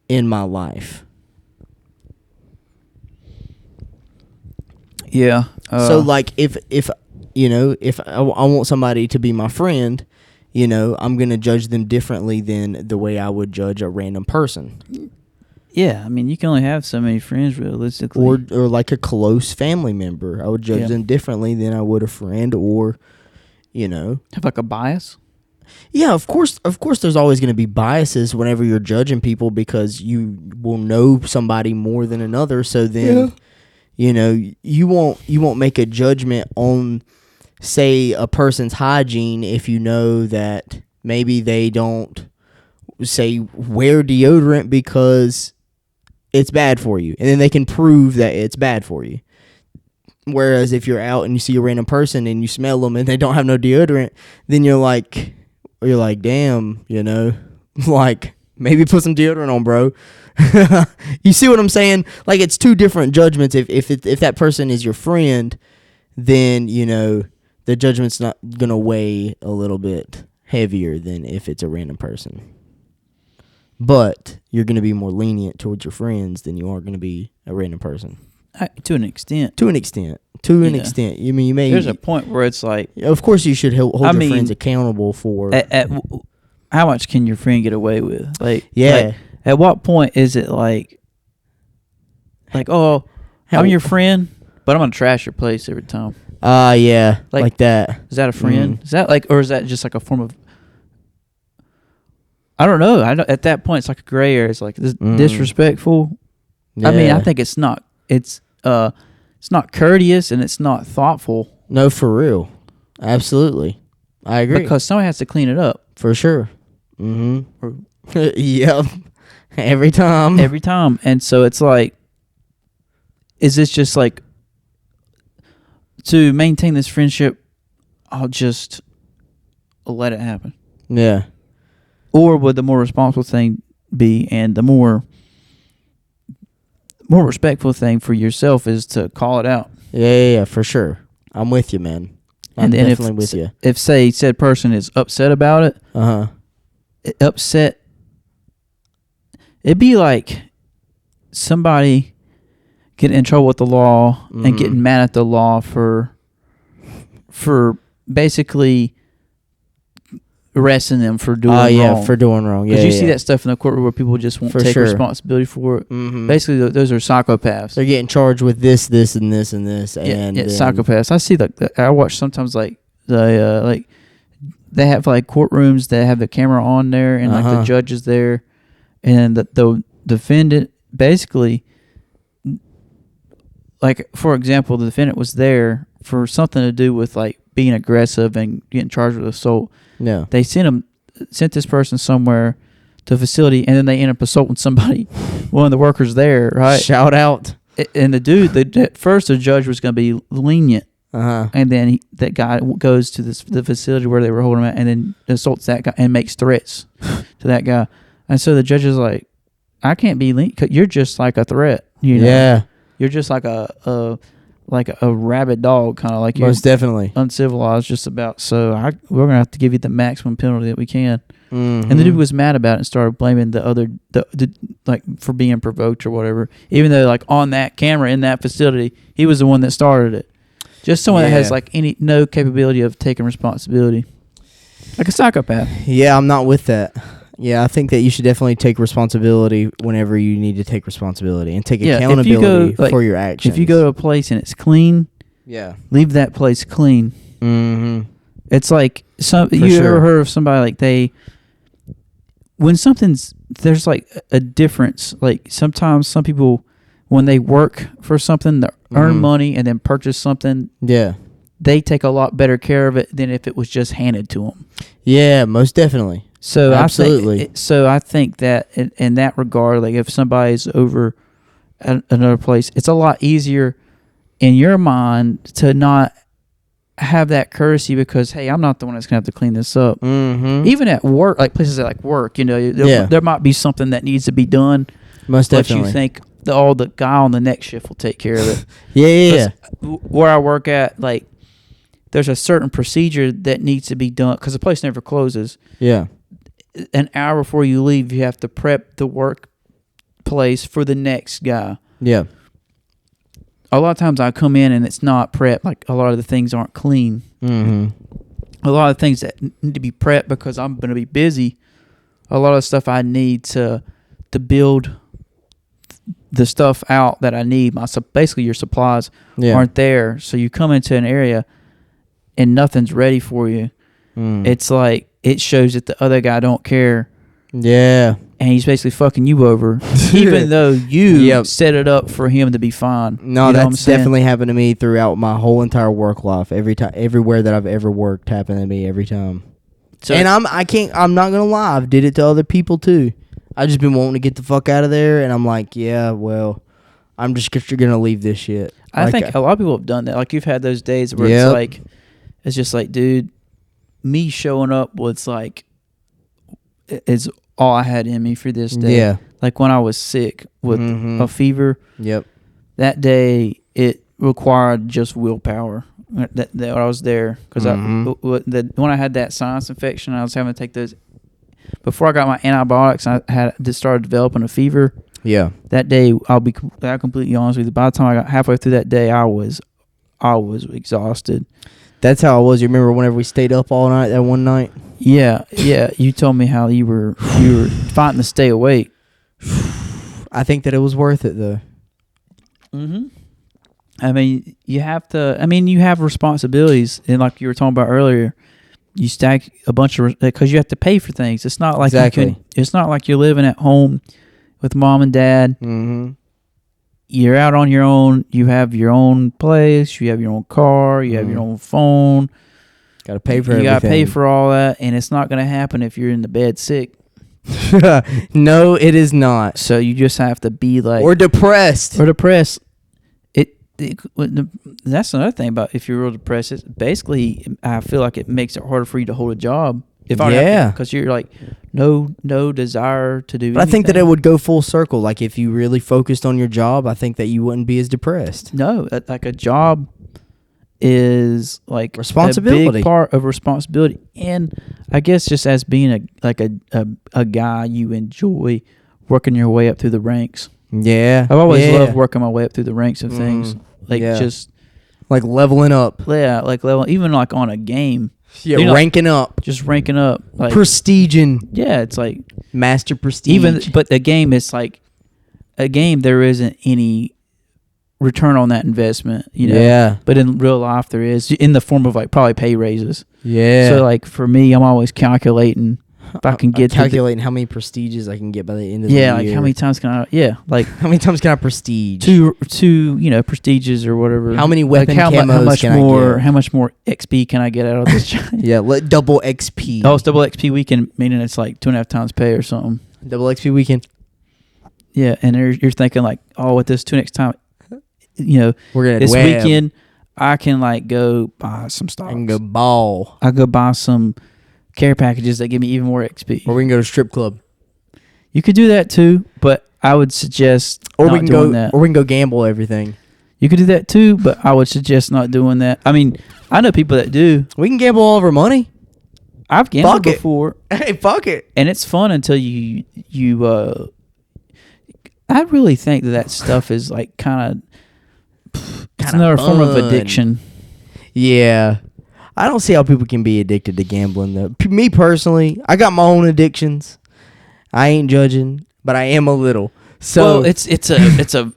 in my life. Yeah. So like if I want somebody to be my friend, you know, I'm going to judge them differently than the way I would judge a random person. Yeah, I mean, you can only have so many friends realistically. Or like a close family member. I would judge them differently than I would a friend, or, you know. Have like a bias? Yeah, of course there's always going to be biases whenever you're judging people, because you will know somebody more than another, so then you know, you won't make a judgment on, say, a person's hygiene if you know that maybe they don't, say, wear deodorant because it's bad for you, and then they can prove that it's bad for you. Whereas if you're out and you see a random person and you smell them and they don't have no deodorant, then you're like, damn, you know, like, maybe put some deodorant on, bro. You see what I'm saying? Like, it's two different judgments. If that person is your friend, then, you know, the judgment's not going to weigh a little bit heavier than if it's a random person. But you're going to be more lenient towards your friends than you are going to be a random person. To an extent. To an extent. I mean, you may. There's a point where it's like, of course, you should hold your friends accountable for. How much can your friend get away with? Like, yeah. At what point is it like, oh, I'm your friend, but I'm gonna trash your place every time? Yeah, like that. Is that a friend? Is that like, or is that just like a form of? I don't know. At that point, it's like a gray area. It's like disrespectful. Yeah. I mean, I think it's not. It's not courteous and it's not thoughtful. No, for real. Absolutely. I agree. Because somebody has to clean it up. For sure. Mm-hmm. Yep. Every time. Every time. And so it's like, is this just like, to maintain this friendship, I'll just let it happen? Yeah. Or would the more responsible thing be, and the more respectful thing for yourself is to call it out? Yeah, for sure. I'm with you, man. I'm definitely with you. If, say, said person is upset about it, it'd be like somebody getting in trouble with the law and getting mad at the law for basically arresting them for doing wrong. For doing wrong. Yeah, Because you see that stuff in the courtroom where people just won't take responsibility for it. Mm-hmm. Basically, those are psychopaths. They're getting charged with this, and this, and this. And psychopaths. I see I watch sometimes like they have like courtrooms that have the camera on there and like the judge is there, and the defendant basically, like for example, the defendant was there for something to do with like being aggressive and getting charged with assault. Yeah. They sent this person somewhere to a facility, and then they end up assaulting somebody, one of the workers there, right? Shout out. And the dude, at first the judge was going to be lenient, and then that guy goes to the facility where they were holding him at, and then assaults that guy and makes threats to that guy. And so the judge is like, I can't be lenient because you're just like a threat. You know? Yeah. You're just like a rabid dog, kind of like you're most definitely uncivilized just about. So we're gonna have to give you the maximum penalty that we can. Mm-hmm. And the dude was mad about it and started blaming the other like for being provoked or whatever, even though like on that camera in that facility he was the one that started it. Just someone that has like no capability of taking responsibility, like a psychopath. Yeah, I'm not with that. Yeah, I think that you should definitely take responsibility whenever you need to take responsibility and take accountability for your actions. If you go to a place and it's clean, leave that place clean. Mm-hmm. It's like ever heard of somebody like when there's like a difference. Like sometimes some people, when they work for something, they earn money and then purchase something. Yeah. They take a lot better care of it than if it was just handed to them. Yeah, most definitely. So absolutely. I think that in that regard, like if somebody's over at another place, it's a lot easier in your mind to not have that courtesy because, hey, I'm not the one that's gonna have to clean this up. Mm-hmm. Even at work, like places like work, you know, there might be something that needs to be done. Most definitely. But you think the guy on the next shift will take care of it. Yeah. Where I work at, like, there's a certain procedure that needs to be done because the place never closes. Yeah. An hour before you leave, you have to prep the workplace for the next guy. Yeah. A lot of times I come in and it's not prepped. Like a lot of the things aren't clean. Mm-hmm. A lot of things that need to be prepped because I'm going to be busy. A lot of stuff I need to build the stuff out that I need. Basically, your supplies aren't there. So you come into an area and nothing's ready for you. It's like it shows that the other guy don't care. Yeah. And he's basically fucking you over, even though you set it up for him to be fine. No, that's definitely happened to me throughout my whole entire work life. Everywhere that I've ever worked happened to me every time. So, and I'm not gonna lie, I've did it to other people too. I just been wanting to get the fuck out of there, and I'm like, yeah, well, I'm just gonna leave this shit. I think a lot of people have done that. Like you've had those days where it's just like, dude, me showing up was like, it's all I had in me for this day. Yeah. Like when I was sick with a fever. Yep. That day, it required just willpower that I was there. Because when I had that sinus infection, I was having to take those. Before I got my antibiotics, I had just started developing a fever. Yeah. That day, I'll be completely honest with you. By the time I got halfway through that day, I was exhausted. That's how it was. You remember whenever we stayed up all night that one night? Yeah. You told me how you were fighting to stay awake. I think that it was worth it though. Mm-hmm. I mean, you have to. I mean, you have responsibilities, and like you were talking about earlier, you stack a bunch of because you have to pay for things. It's not like it's not like you're living at home with mom and dad. Mm-hmm. You're out on your own. You have your own place. You have your own car. You have your own phone. Got to pay for you everything. got to pay for all that, and it's not going to happen if you're in the bed sick. No, it is not. So you just have to be like Or depressed. That's another thing about if you're real depressed. It's basically, I feel like it makes it harder for you to hold a job. Because you're like no desire to do. But I think that it would go full circle. Like if you really focused on your job, I think that you wouldn't be as depressed. No, like a job is like responsibility, a big part of responsibility, and I guess just as being a guy, you enjoy working your way up through the ranks. Yeah, I've always loved working my way up through the ranks of things, just like leveling up. Yeah, like even like on a game. Yeah, ranking up. Just ranking up. Like prestiging. Yeah, it's like master prestige. But the game, it's like a game, there isn't any return on that investment, you know. Yeah. But in real life there is, in the form of like probably pay raises. Yeah. So like for me, I'm always calculating if I can get calculating how many prestiges I can get by the end of the year. Yeah, like how many times can I like how many times can I prestige? Two prestiges or whatever. How many weapon camos how much more XP can I get out of this? Yeah, double XP. Oh, it's double XP weekend, meaning it's like 2.5 times pay or something. Double XP weekend. Yeah, and you're thinking like, oh, with this 2 next time, we're gonna this weekend I can like go buy some stocks. I can go ball. I go buy some care packages that give me even more XP. Or we can go to strip club. You could do that too, but I would suggest or not we can doing go that. Or we can go gamble everything. You could do that too, but I would suggest not doing that. I mean, I know people that do. We can gamble all of our money. I've gambled before. Hey, fuck it. And it's fun until you I really think that stuff is like kind of another form of addiction. Yeah. I don't see how people can be addicted to gambling though. Me personally, I got my own addictions. I ain't judging, but I am a little. So well,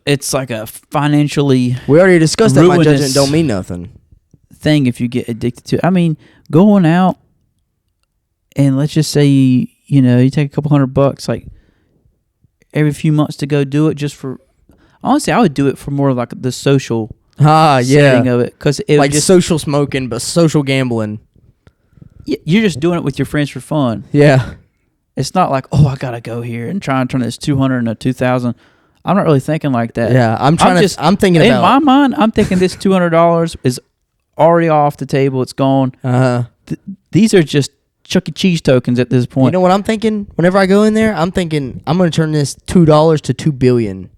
it's like a financially we already discussed that my judgment don't mean nothing thing if you get addicted to it. I mean, going out and let's just say you take a couple $100 like every few months to go do it just for. Honestly, I would do it for more like the social setting of it, because it like just social smoking, but social gambling. You're just doing it with your friends for fun. Yeah, it's not like, oh, I gotta go here and try and turn this 200 into 2,000. I'm not really thinking like that. Yeah, I'm thinking in my mind. I'm thinking this $200 is already off the table. It's gone. These are just Chuck E. Cheese tokens at this point. You know what I'm thinking? Whenever I go in there, I'm thinking I'm going to turn this $2 to $2 billion.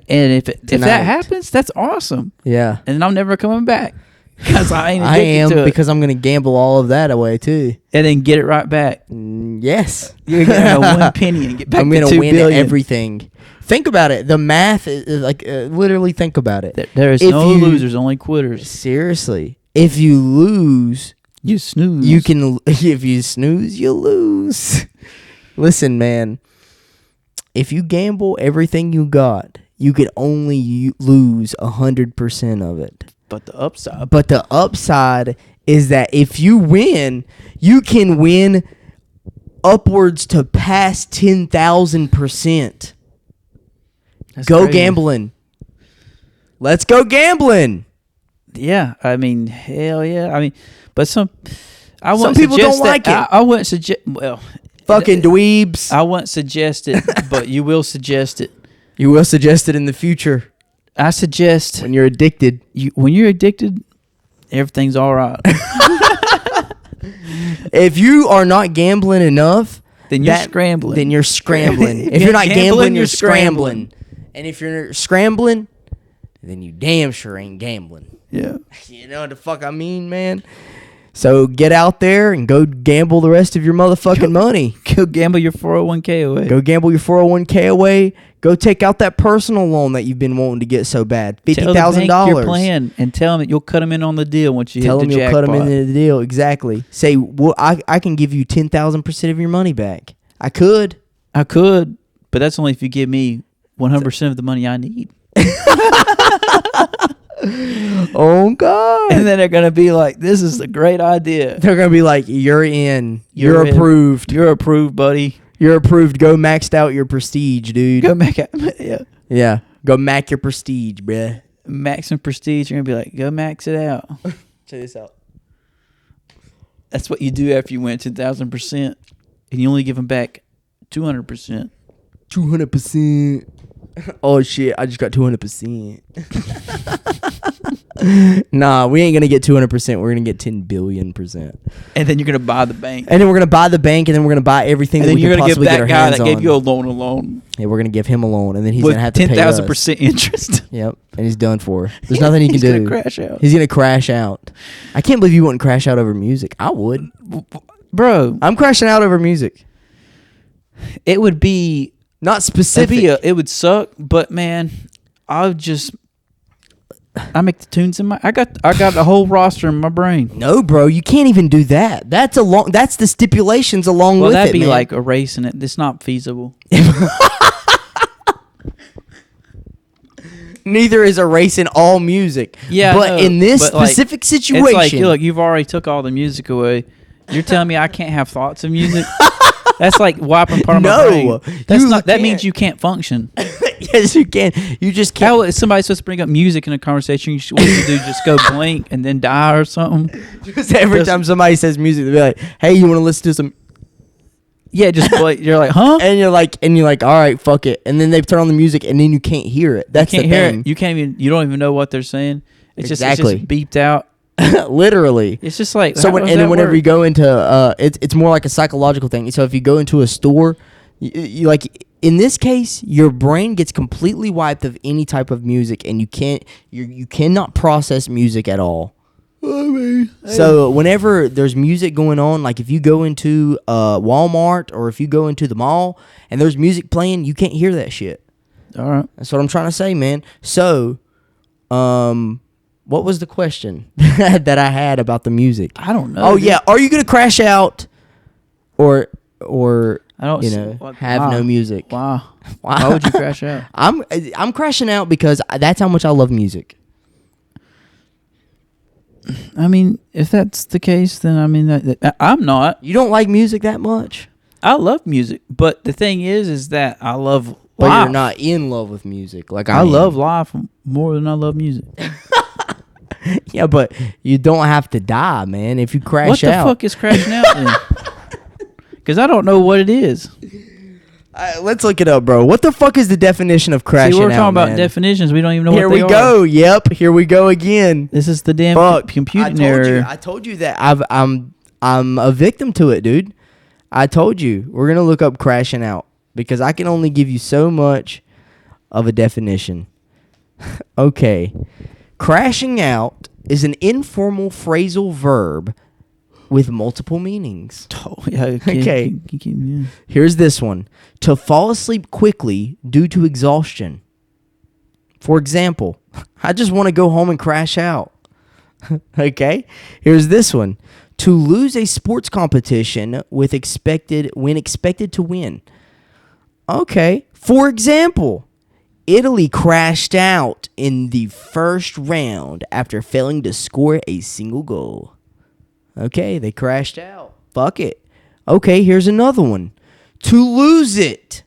And if that happens, that's awesome. Yeah. And I'm never coming back because I ain't I addicted to it. Because I'm going to gamble all of that away too. And then get it right back. Yes. You're going to have one penny and get back to $2 billion. I'm going to win everything. Think about it. The math is like, literally think about it. There is no losers, only quitters. Seriously. If you lose, you snooze. If you snooze, you lose. Listen, man. If you gamble everything you got, you could only lose 100% of it. But the upside is that if you win, you can win upwards to past 10,000%. Go crazy. Gambling. Let's go gambling. Yeah, I mean, hell yeah. I mean, but some people don't like it. I wouldn't suggest. Well, fucking dweebs. I wouldn't suggest it, but you will suggest it. You will suggest it in the future. I suggest when you're addicted. When you're addicted, everything's all right. If you are not gambling enough, then you're scrambling. Then you're scrambling. If you're not gambling, you're scrambling. And if you're scrambling, then you damn sure ain't gambling. Yeah. You know what the fuck I mean, man? So get out there and go gamble the rest of your motherfucking money. Go gamble your 401k away. Go gamble your 401k away. Go take out that personal loan that you've been wanting to get so bad. $50,000. Tell the bank your plan and tell them that you'll cut them in on the deal once you hit the jackpot. Tell them you'll cut them into the deal. Exactly. Say, well, I can give you 10,000% of your money back. I could, but that's only if you give me 100% of the money I need. Oh God! And then they're gonna be like, "This is a great idea." They're gonna be like, "You're in. You're approved. You're approved, buddy. You're approved. Go maxed out your prestige, dude. Go max out. Yeah. Go max your prestige, bruh. Max and prestige. You're gonna be like, go max it out. Check this out. That's what you do after you win 10,000%, and you only give them back 200%. 200%. Oh shit! I just got 200%. Nah, we ain't gonna get 200%. We're gonna get 10 billion%. And then you're gonna buy the bank. And then we're gonna buy the bank, and then we're gonna buy everything. And that then we you're can gonna give possibly that get our guy hands that on. gave you a loan. Yeah, we're gonna give him a loan, and then he's with gonna have to pay us 10,000% interest. Yep, and he's done for. There's nothing he can He's do. gonna crash out. He's gonna crash out. I can't believe you wouldn't crash out over music. I would, Bro. I'm crashing out over music. It would be Not specific. it would suck, but man, I make the tunes in I got a whole roster in my brain. No, bro, you can't even do that. That's the stipulations along Well, with that'd it, be man. like erasing it. It's not feasible. Neither is erasing all music. Yeah, but in this but, like, specific situation, It's like, look, you've already took all the music away. You're telling me I can't have thoughts of music? That's like wiping part of my brain. That's you not. That can't. means you can't function. yes, you can. You just can't. How is somebody supposed to bring up music in a conversation? What do you do? Just go blink and then die or something? Just every time somebody says music, they'll be like, "Hey, you want to listen to some?" Yeah, just like, you're like, huh? And you're like, all right, fuck it. And then they turn on the music, and then you can't hear it. That's you can't the hear thing. it. You can't even. You don't even know what they're saying. It's Exactly. just beeped out. Literally. It's just like So how does and then that whenever work? you go into it's more like a psychological thing. So if you go into a store, you like in this case, your brain gets completely wiped of any type of music, and you cannot process music at all. So whenever there's music going on, like if you go into Walmart or if you go into the mall and there's music playing, you can't hear that shit. All right. That's what I'm trying to say, man. So, what was the question that I had about the music? I don't know. Oh dude. yeah, are you gonna crash out, or I don't have why? no music? Why? Why would you crash out? I'm crashing out because that's how much I love music. I mean, if that's the case, then I mean, I'm not. You don't like music that much, I love music, but the thing is that I love but life. you're not in love with music. Like I am. love life more than I love music. Yeah, but you don't have to die, man. If you crash What the out, fuck is crashing out then? Because I don't know what it is. let's look it up, bro. What the fuck is the definition of crashing out? See, we're talking about man? definitions. We don't even know Here what they we are. go. Yep, here we go again. This is the damn Fuck. computing error. I told you that I'm a victim to it, dude. I told you. We're gonna look up crashing out because I can only give you so much of a definition. Okay. Crashing out is an informal phrasal verb with multiple meanings. Oh, yeah, Okay. Yeah. Here's this one. To fall asleep quickly due to exhaustion. For example, I just want to go home and crash out. Okay? Here's this one. To lose a sports competition when expected to win. Okay. For example, Italy crashed out in the first round after failing to score a single goal. Okay, they crashed out. Fuck it. Okay, here's another one. To lose it.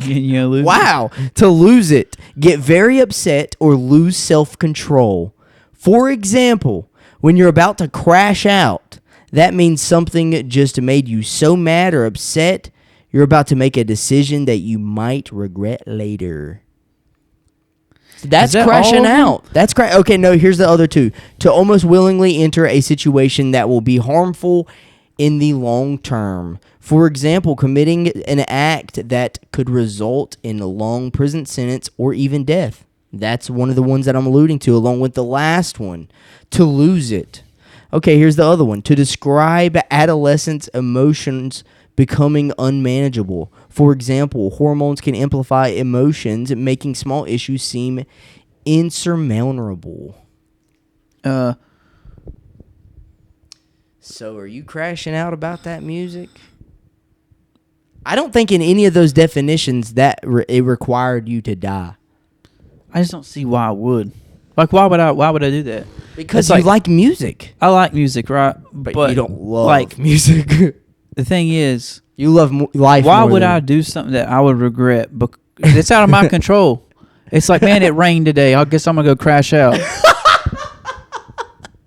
You lose. Wow. To lose it. Get very upset or lose self-control. For example, when you're about to crash out, that means something just made you so mad or upset, you're about to make a decision that you might regret later. That's that crashing all of them? out. That's okay, no, here's the other two. To almost willingly enter a situation that will be harmful in the long term. For example, committing an act that could result in a long prison sentence or even death. That's one of the ones that I'm alluding to, along with the last one. To lose it. Okay, here's the other one. To describe adolescents' emotions becoming unmanageable. For example, hormones can amplify emotions, making small issues seem insurmountable. So are you crashing out about that music? I don't think in any of those definitions that it required you to die. I just don't see why I would. Like, why would I do that? Because It's you like music. I like music, right? But you don't love like music. the thing is, You love life. why more would than- I do something that I would regret? It's out of my control. It's like, man, it rained today. I guess I'm gonna go crash out.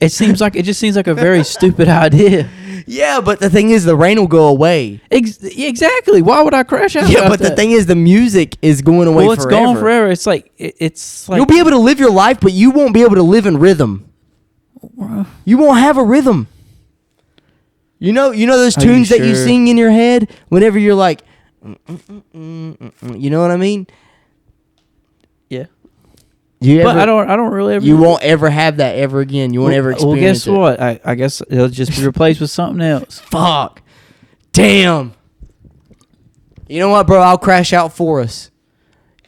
It just seems like a very stupid idea. Yeah, but the thing is, the rain will go away. Exactly. Why would I crash out? Yeah, but the thing is, the music is going away well, it's forever. gone forever. It's like it's like you'll be able to live your life, but you won't be able to live in rhythm. You won't have a rhythm. You know those Are tunes you that you sure? sing in your head whenever you're like, you know what I mean? Yeah. But I don't really ever. You won't ever have that ever again. You won't ever experience Well, guess what? I guess it'll just be replaced with something else. Fuck. Damn. You know what, bro? I'll crash out for us.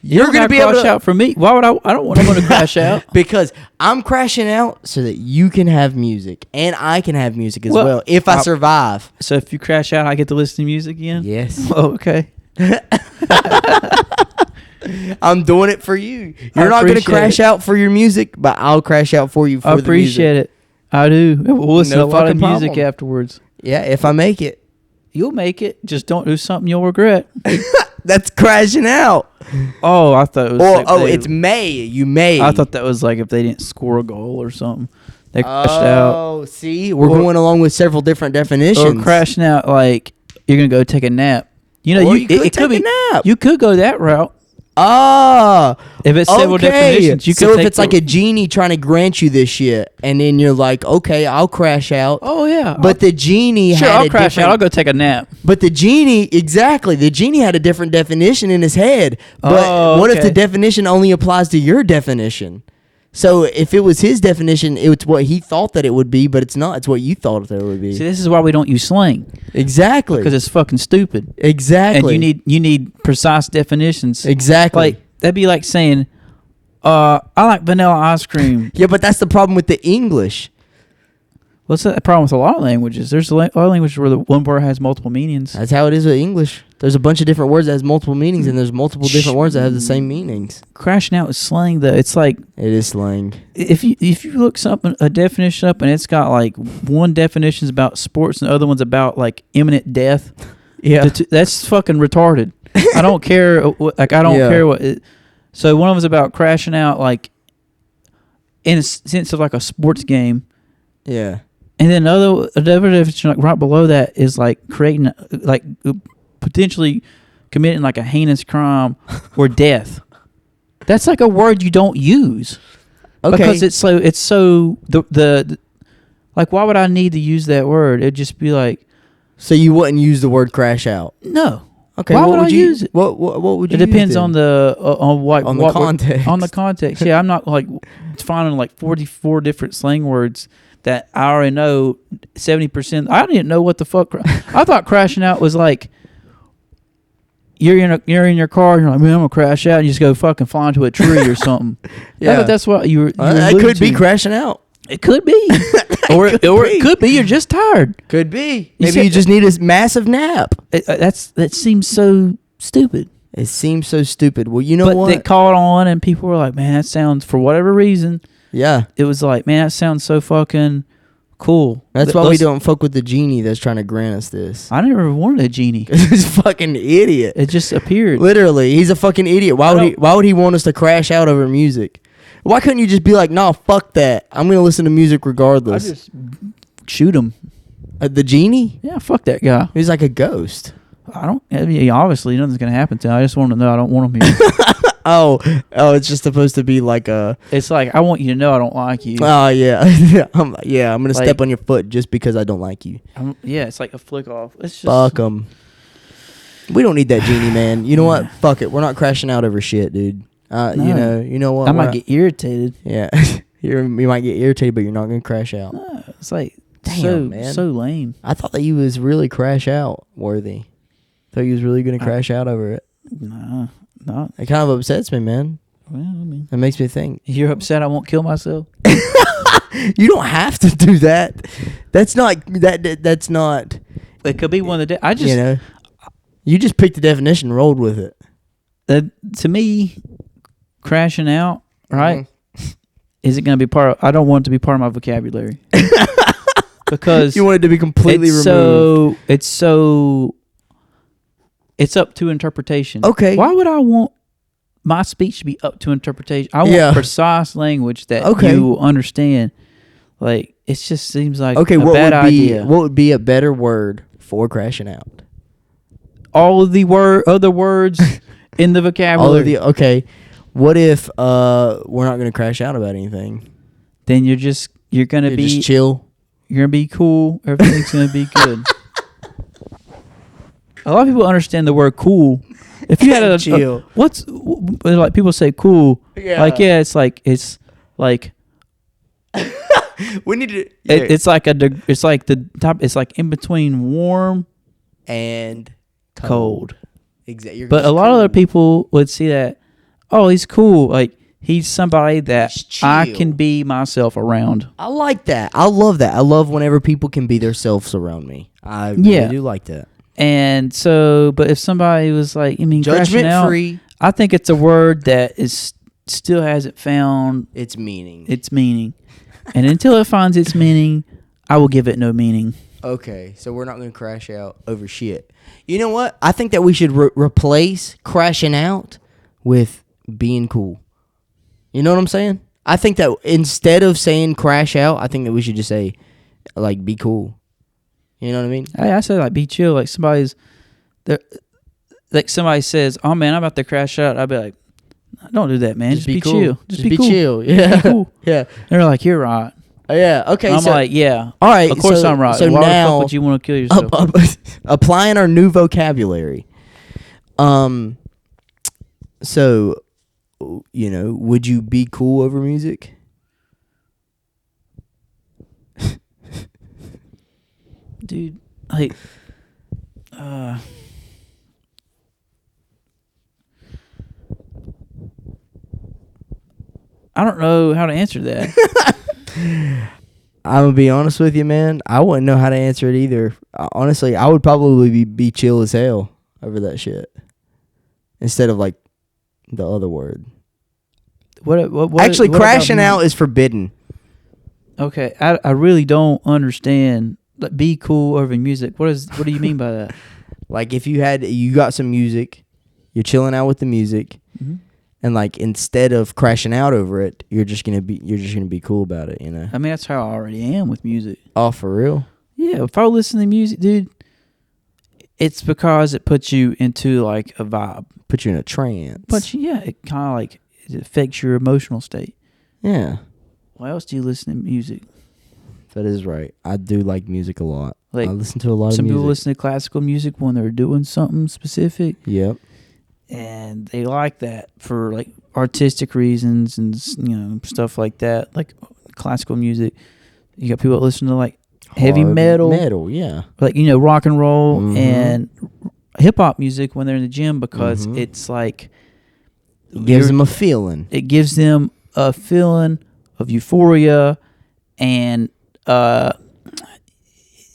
You're gonna be able to crash out for me. Why would I? I don't want to crash out because I'm crashing out so that you can have music and I can have music as well if I survive. So if you crash out, I get to listen to music again. Yes. Oh, okay. I'm doing it for you. You're not going to crash out for your music, but I'll crash out for you for the music. I appreciate it. I do. We'll listen to a lot of music problem. afterwards. Yeah, if I make it. You'll make it. Just don't do something you'll regret. That's crashing out. Oh, I thought it was. It's May. You may. I thought that was like if they didn't score a goal or something. They crashed out. Oh, see? We're going along with several different definitions. Or crashing out like you're going to go take a nap. You know, you could take a nap. You could go that route. Ah, if it's several definitions, you so if it's like a genie trying to grant you this shit, and then you're like, okay, I'll crash out. Oh yeah, but the genie I'll crash out. I'll go take a nap. But the genie had a different definition in his head. But what if the definition only applies to your definition? So if it was his definition, it's what he thought that it would be, but it's not. It's what you thought that it would be. See, this is why we don't use slang. Exactly. Because it's fucking stupid. Exactly. And you need precise definitions. Exactly. Like that'd be like saying, I like vanilla ice cream. Yeah, but that's the problem with the English. Well, it's a problem with a lot of languages. There's a lot of languages where the one word has multiple meanings. That's how it is with English. There's a bunch of different words that has multiple meanings, and there's multiple different words that have the same meanings. Crashing out is slang, though. It's like it is slang. If you look a definition up and it's got like one definition's about sports and the other one's about like imminent death, yeah, that's fucking retarded. I don't care. Like I don't care what. So one of them's about crashing out, like in a sense of like a sports game. Yeah. And then another definition, like right below that, is like creating, like potentially committing like a heinous crime or death. That's like a word you don't use. Okay. Because it's so the like why would I need to use that word? It'd just be like. So you wouldn't use the word crash out? No. Okay. Why would I use it? What would you? It depends on the on the context. On the context. Yeah, I'm not like finding like 44 different slang words that I already know 70%. I didn't know what the fuck. I thought crashing out was like you're in your car and you're like, man, I'm gonna crash out and you just go fucking fly into a tree or something. Yeah, but that's what you were. It could be crashing out. It could be, or it could be you're just tired. Could be. Maybe you just need a massive nap. That seems so stupid. It seems so stupid. Well, you know what? They caught on and people were like, man, that sounds, for whatever reason. Yeah. It was like, man, that sounds so fucking cool. That's why we don't fuck with the genie that's trying to grant us this. I never wanted a genie. He's a fucking idiot. It just appeared. Literally, he's a fucking idiot. Why would he want us to crash out over music? Why couldn't you just be like, nah, fuck that. I'm going to listen to music regardless. I just shoot him. The genie? Yeah, fuck that guy. He's like a ghost. Obviously, nothing's going to happen to him. I just want to know I don't want him here. Oh, it's just supposed to be like a... It's like, I want you to know I don't like you. Oh, yeah. I'm going to step on your foot just because I don't like you. It's like a flick off. It's just... Fuck them. We don't need that genie, man. You know what? Fuck it. We're not crashing out over shit, dude. No. You know what? I might get irritated. Yeah. You might get irritated, but you're not going to crash out. No, it's like, damn, man. So lame. I thought that you was really crash out worthy. Thought you was really going to crash out over it. Nah, not. It kind of upsets me, man. Well, I mean, it makes me think. You're upset I won't kill myself? You don't have to do that. That's not that's not. It could be one of the. I just, you know, you just picked the definition, and rolled with it. To me, crashing out, right? Mm-hmm. Is it going to be part of? I don't want it to be part of my vocabulary because you want it to be completely removed. It's up to interpretation. Okay. Why would I want my speech to be up to interpretation? I want precise language that you understand. Like, it just seems like Okay, a what bad would be idea. what would be a better word for crashing out? All of the other words in the vocabulary. All of the okay. What if we're not gonna crash out about anything? Then you're gonna You be just chill. You're gonna be cool. Everything's gonna be good. A lot of people understand the word cool. If you had Chill. what's like people say cool. Yeah. It's like We need to. it's like it's like the top. It's like in between warm, and cold. Exactly. But a lot of other people would see that. Oh, he's cool. Like he's somebody that He's I chill. can be myself around. I like that. I love that. I love whenever people can be themselves around me. I Yeah. really do like that. And so, but if somebody was like, I mean, crashing Judgment out, free. I think it's a word that is still hasn't found It's meaning. its meaning. And until it finds its meaning, I will give it no meaning. Okay, so we're not going to crash out over shit. You know what? I think that we should replace crashing out with being cool. You know what I'm saying? I think that instead of saying crash out, I think that we should just say, like, be cool. You know what I mean? I say like be chill. Like somebody's there, like somebody says, "Oh man, I'm about to crash out." I'd be like, "Don't do that, man. Just be cool. chill. Just be cool. chill. Yeah. Be cool." Yeah. And they're like, "You're right." Yeah. Okay. I'm so, like, "Yeah, all right. of course so, I'm right. So Why the now, fuck would you want to kill yourself?" applying our new vocabulary. So, you know, would you be cool over music? Dude, like, I don't know how to answer that. I'm gonna be honest with you, man. I wouldn't know how to answer it either. Honestly, I would probably be chill as hell over that shit instead of like the other word. What Actually, what about crashing music? out is forbidden. Okay, I really don't understand. Like, be cool over music. What do you mean by that? Like if you got some music, you're chilling out with the music, Mhm. and like instead of crashing out over it, you're just gonna be cool about it, you know? I mean, that's how I already am with music. Oh, for real? Yeah, if I listen to music, dude, it's because it puts you into like a vibe. Put you in a trance. But yeah, it kind of like it affects your emotional state. Yeah, Why else do you listen to music? that is right. I do like music a lot. Like I listen to a lot of some music. people listen to classical music when they're doing something specific, Yep. and they like that for like artistic reasons and stuff like that. Like classical music, you got people that listen to like heavy Hard metal, yeah. like rock and roll Mhm. and hip hop music when they're in the gym because Mhm. it's like It gives them a feeling. it gives them a feeling of euphoria and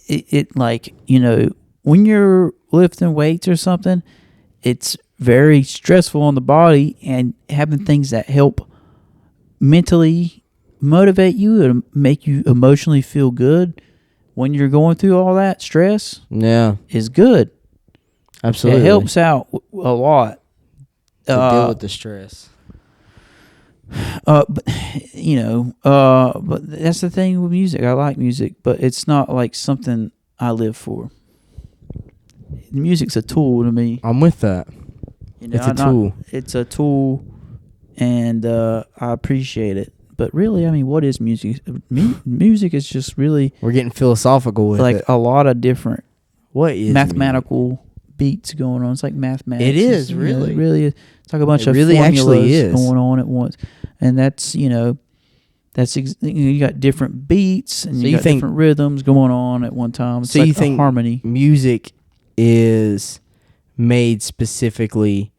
it like when you're lifting weights or something, it's very stressful on the body, and having things that help mentally motivate you and make you emotionally feel good when you're going through all that stress Yeah, is good. absolutely. It helps out a lot. to deal with the stress. But but that's the thing with music. I like music, but it's not like something I live for. Music's a tool to me. I'm with that. It's a tool. It's a tool, and I appreciate it. But really, I mean, what is music? Music is just really We're getting philosophical with like it. a lot of different What is mathematical beats going on. It's like mathematics. It is, It really. really is. It's like a bunch It of really actually formulas is. going on at once, and that's you got different beats and So you you got think- different rhythms going on at one time. It's So like you a think harmony. music is made specifically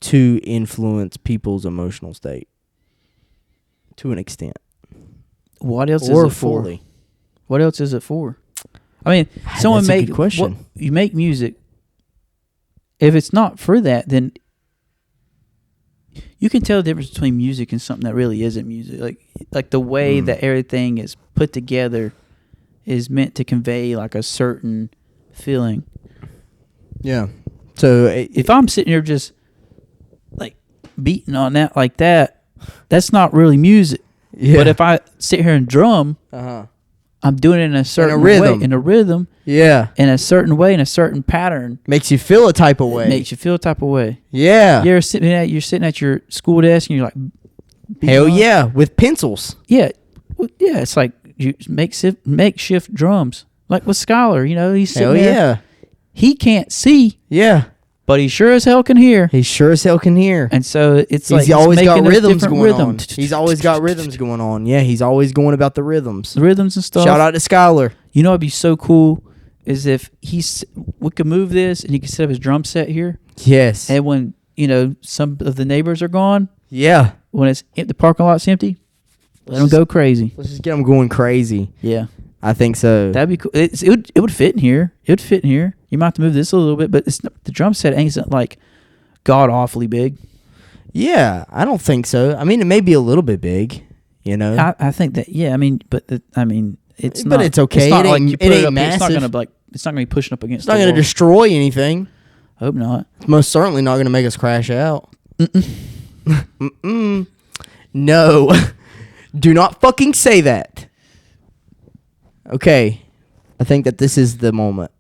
to influence people's emotional state to an extent, What else or is it for? fully? What else is it for? I mean, someone That's a make good question. you make music. If it's not for that, then you can tell the difference between music and something that really isn't music. Like the way that everything is put together is meant to convey like a certain feeling. Yeah. So If I'm sitting here just like beating on that like that, that's not really music. yeah. But if I sit here and drum, I'm doing it in a certain rhythm. way, in a rhythm, Yeah. in a certain way, in a certain pattern. Makes you feel a type of way. It makes you feel a type of way. Yeah. You're sitting at your school desk and you're like, Hell yeah, with pencils. yeah, yeah. It's like you makeshift drums, like with SKYLER. You know, he's sitting Hell there. yeah. He can't see, Yeah. but he sure as hell can hear. He sure as hell can hear. And so it's like He's always got making a rhythms different going rhythm. on. He's always got rhythms going on. Yeah, he's always going about the rhythms. The rhythms and stuff. Shout out to SKYLER. You know, it'd be so cool is if we could move this and he could set up his drum set here. Yes. And when some of the neighbors are gone, Yeah. when the parking lot's empty, let them go crazy. Let's just get them going crazy. Yeah, I think so. that'd be cool. It would fit in here. It would fit in here. You might have to move this a little bit, but the drum set ain't like god awfully big. Yeah, I don't think so. I mean, it may be a little bit big, you know. I think that. Yeah, I mean, it's But not. it's okay. It's not It like ain't- you put it it ain't up. It's not massive. gonna it's not gonna be pushing up against. It's not the going to wall. destroy anything. Hope not. It's most certainly not going to make us crash out. Mm-mm. No. Do not fucking say that. Okay. I think that this is the moment.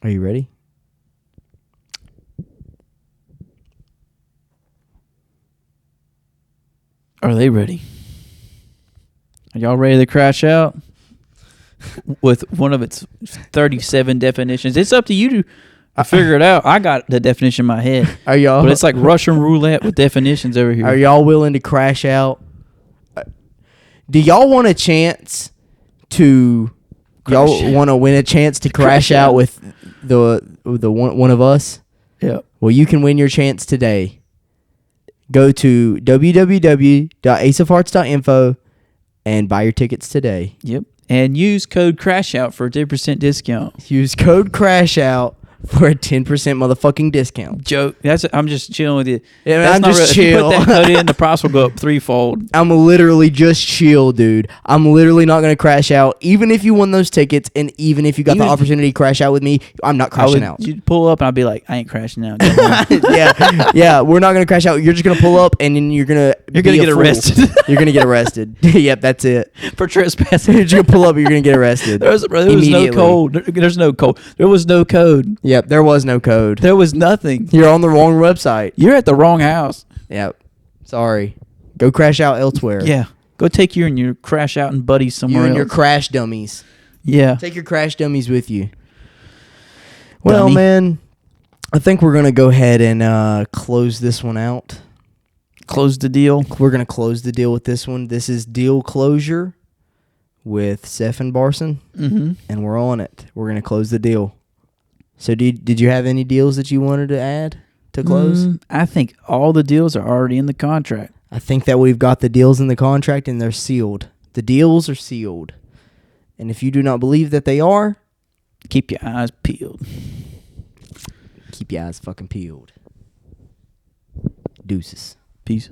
Are you ready? Are they ready? Are y'all ready to crash out with one of its 37 definitions? It's up to you to figure it out. I got the definition in my head, Are y'all but it's like Russian roulette with definitions over here. Are y'all willing to crash out? Do y'all want a chance to y'all want to win a chance to crash out with the one of us? Yeah. Well, you can win your chance today. Go to www.aceofhearts.info and buy your tickets today. Yep. And use code CRASHOUT for a 10% discount. Use code CRASHOUT for a 10% motherfucking discount. Joke. I'm just chilling with you. Yeah, That's I'm not just real. If you chill. put that code in, the price will go up threefold. I'm literally just chill, dude. I'm literally not going to crash out. Even if you won those tickets and even if you got the opportunity to crash out with me, I'm not crashing out. You'd pull up and I'd be like, I ain't crashing out. Yeah, we're not going to crash out. You're just going to pull up and then you're going to get arrested. You're going to get arrested. Yep, that's it. For trespassing. You're just going to pull up and you're going to get arrested. There was no code. There's no code. There was no code. Yep, there was no code. There was nothing. You're on the wrong website. You're at the wrong house. Yep. Sorry. Go crash out elsewhere. Yeah. Go take you and your crash out and buddies somewhere You and else. your crash dummies. Yeah. Take your crash dummies with you. Well, Dummy. man, I think we're going to go ahead and close this one out. Close the deal. We're going to close the deal with this one. This is Deal Closure with Seth and Barson, and we're on it. We're going to close the deal. So did you have any deals that you wanted to add to close? I think all the deals are already in the contract. I think that we've got the deals in the contract and they're sealed. The deals are sealed. And if you do not believe that they are, Keep your eyes peeled. keep your eyes fucking peeled. Deuces. Peace.